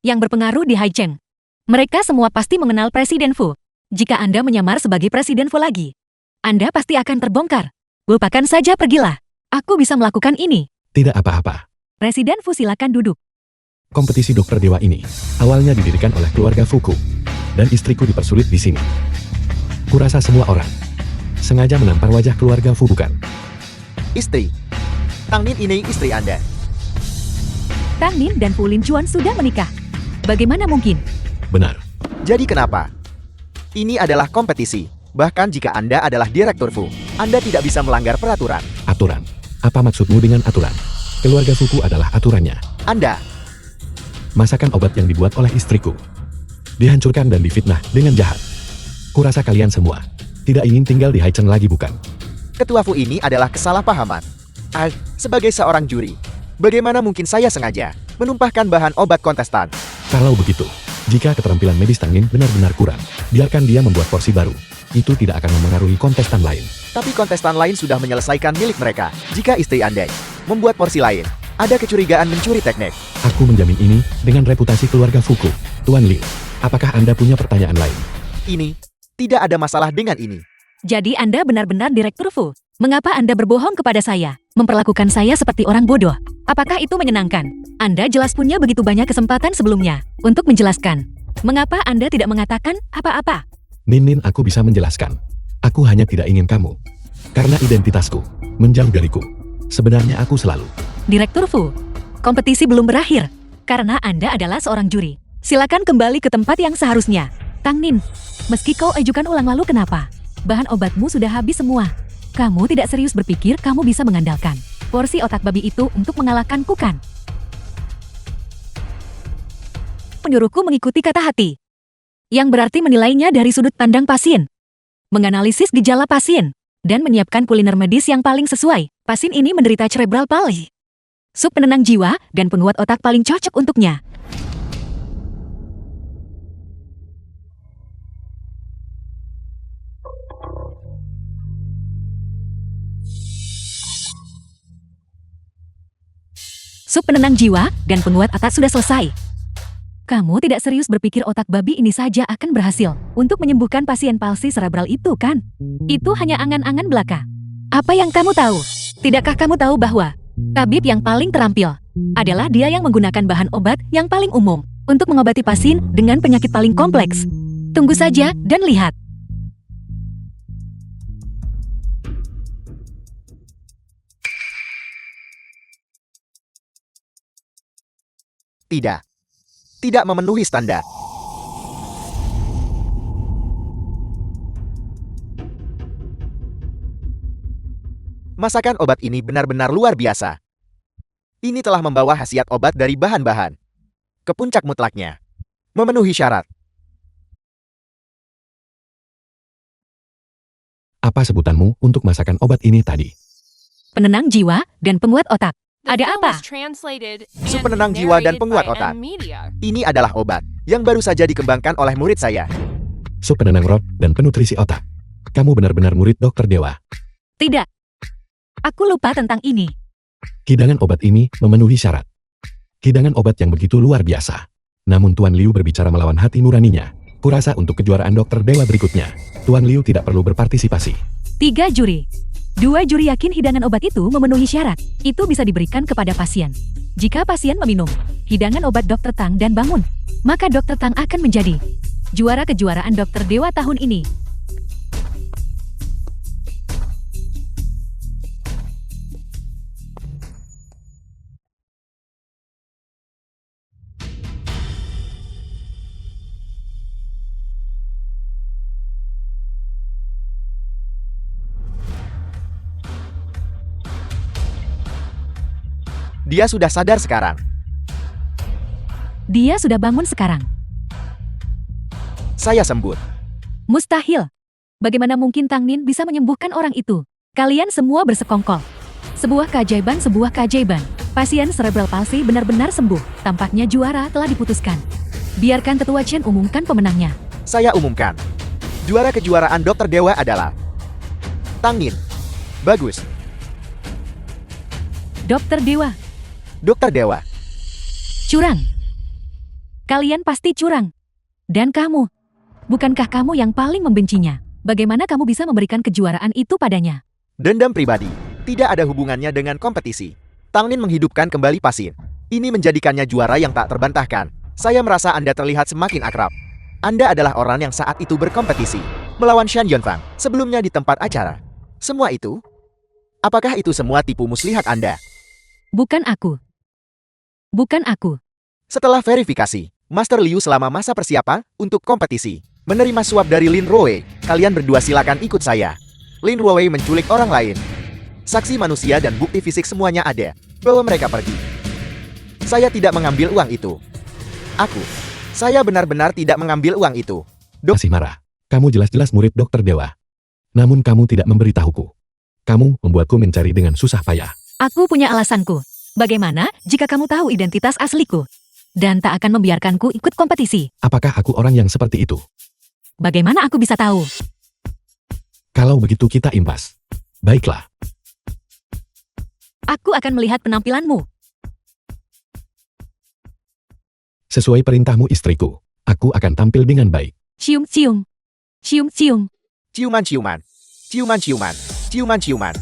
yang berpengaruh di Haicheng. Mereka semua pasti mengenal Presiden Fu. Jika Anda menyamar sebagai Presiden Fu lagi, Anda pasti akan terbongkar. Lupakan saja, pergilah. Aku bisa melakukan ini. Tidak apa-apa. Presiden Fu, silakan duduk. Kompetisi dokter dewa ini awalnya didirikan oleh keluarga Fuku. Dan istriku dipersulit di sini. Kurasa semua orang sengaja menampar wajah keluarga Fu, bukan? Istri. Tang Nin ini istri Anda. Tang Nin dan Fu Lin Chuan sudah menikah. Bagaimana mungkin? Benar. Jadi kenapa? Ini adalah kompetisi. Bahkan jika Anda adalah Direktur Fu, Anda tidak bisa melanggar peraturan. Aturan. Apa maksudmu dengan aturan? Keluarga Fuku adalah aturannya. Anda, Masakan obat yang dibuat oleh istriku dihancurkan dan difitnah dengan jahat. Kurasa kalian semua tidak ingin tinggal di Haicheng lagi, bukan? Ketua Fu ini adalah kesalahpahaman. Sebagai seorang juri, bagaimana mungkin saya sengaja menumpahkan bahan obat kontestan? Kalau begitu, jika keterampilan medis Tang Nin benar-benar kurang, biarkan dia membuat porsi baru. Itu tidak akan memengaruhi kontestan lain. Tapi kontestan lain sudah menyelesaikan milik mereka. Jika istri Anda membuat porsi lain, ada kecurigaan mencuri teknik. Aku menjamin ini dengan reputasi keluarga Fuku. Tuan Liu, apakah Anda punya pertanyaan lain? Ini tidak ada masalah dengan ini. Jadi Anda benar-benar Direktur Fu. Mengapa Anda berbohong kepada saya? Memperlakukan saya seperti orang bodoh. Apakah itu menyenangkan? Anda jelas punya begitu banyak kesempatan sebelumnya untuk menjelaskan. Mengapa Anda tidak mengatakan apa-apa? Nin, aku bisa menjelaskan. Aku hanya tidak ingin kamu. Karena identitasku menjauh dariku. Sebenarnya aku selalu. Direktur Fu, kompetisi belum berakhir. Karena Anda adalah seorang juri. Silakan kembali ke tempat yang seharusnya. Tang Nin, meski kau ajukan ulang, lalu kenapa? Bahan obatmu sudah habis semua. Kamu tidak serius berpikir kamu bisa mengandalkan porsi otak babi itu untuk mengalahkanku, kan? Menyuruhku mengikuti kata hati, yang berarti menilainya dari sudut pandang pasien, menganalisis gejala pasien, dan menyiapkan kuliner medis yang paling sesuai. Pasien ini menderita cerebral palsy. Sup penenang jiwa dan penguat otak paling cocok untuknya. Sup penenang jiwa dan penguat otak sudah selesai. Kamu tidak serius berpikir otak babi ini saja akan berhasil untuk menyembuhkan pasien palsi cerebral itu, kan? Itu hanya angan-angan belaka. Apa yang kamu tahu? Tidakkah kamu tahu bahwa tabib yang paling terampil adalah dia yang menggunakan bahan obat yang paling umum untuk mengobati pasien dengan penyakit paling kompleks? Tunggu saja dan lihat. Tidak memenuhi standar. Masakan obat ini benar-benar luar biasa. Ini telah membawa khasiat obat dari bahan-bahan ke puncak mutlaknya. Memenuhi syarat. Apa sebutanmu untuk masakan obat ini tadi? Penenang jiwa dan penguat otak. The Ada film apa? was translated Sup and penenang jiwa dan narrated penguat by otak. M-Media. Ini adalah obat yang baru saja dikembangkan oleh murid saya. Sup penenang roh dan penutrisi otak. Kamu benar-benar murid dokter dewa. Tidak. Aku lupa tentang ini. Hidangan obat ini memenuhi syarat. Hidangan obat yang begitu luar biasa. Namun Tuan Liu berbicara melawan hati nuraninya. Kurasa untuk kejuaraan dokter dewa berikutnya, Tuan Liu tidak perlu berpartisipasi. 3 juri. 2 juri yakin hidangan obat itu memenuhi syarat. Itu bisa diberikan kepada pasien. Jika pasien meminum hidangan obat Dr. Tang dan bangun, maka Dr. Tang akan menjadi juara kejuaraan dokter dewa tahun ini. Dia sudah sadar sekarang. Dia sudah bangun sekarang. Saya sembuh. Mustahil. Bagaimana mungkin Tang Nin bisa menyembuhkan orang itu? Kalian semua bersekongkol. Sebuah keajaiban, sebuah keajaiban. Pasien cerebral palsy benar-benar sembuh. Tampaknya juara telah diputuskan. Biarkan Tetua Chen umumkan pemenangnya. Saya umumkan. Juara kejuaraan Dokter Dewa adalah Tang Nin. Bagus. Dokter Dewa, Dokter Dewa. curang. Kalian pasti curang. Dan kamu. Bukankah kamu yang paling membencinya? Bagaimana kamu bisa memberikan kejuaraan itu padanya? Dendam pribadi. Tidak ada hubungannya dengan kompetisi. Tang Nin menghidupkan kembali pasien. Ini menjadikannya juara yang tak terbantahkan. Saya merasa Anda terlihat semakin akrab. Anda adalah orang yang saat itu berkompetisi melawan Shan Yunfang sebelumnya di tempat acara. Semua itu? Apakah itu semua tipu muslihat Anda? Bukan aku. Bukan aku. Setelah verifikasi, Master Liu selama masa persiapan untuk kompetisi menerima suap dari Lin Ruowei. Kalian berdua silakan ikut saya. Lin Ruowei menculik orang lain. Saksi manusia dan bukti fisik semuanya ada. Bawa mereka pergi. Saya tidak mengambil uang itu. Saya benar-benar tidak mengambil uang itu. Masih marah. Kamu jelas-jelas murid Dokter Dewa. Namun kamu tidak memberitahuku. Kamu membuatku mencari dengan susah payah. Aku punya alasanku. Bagaimana jika kamu tahu identitas asliku? Dan tak akan membiarkanku ikut kompetisi. Apakah aku orang yang seperti itu? Bagaimana aku bisa tahu? Kalau begitu kita impas. Baiklah. Aku akan melihat penampilanmu. Sesuai perintahmu istriku, aku akan tampil dengan baik. Cium-cium. Cium-cium. Ciuman-ciuman. Ciuman-ciuman. Ciuman-ciuman.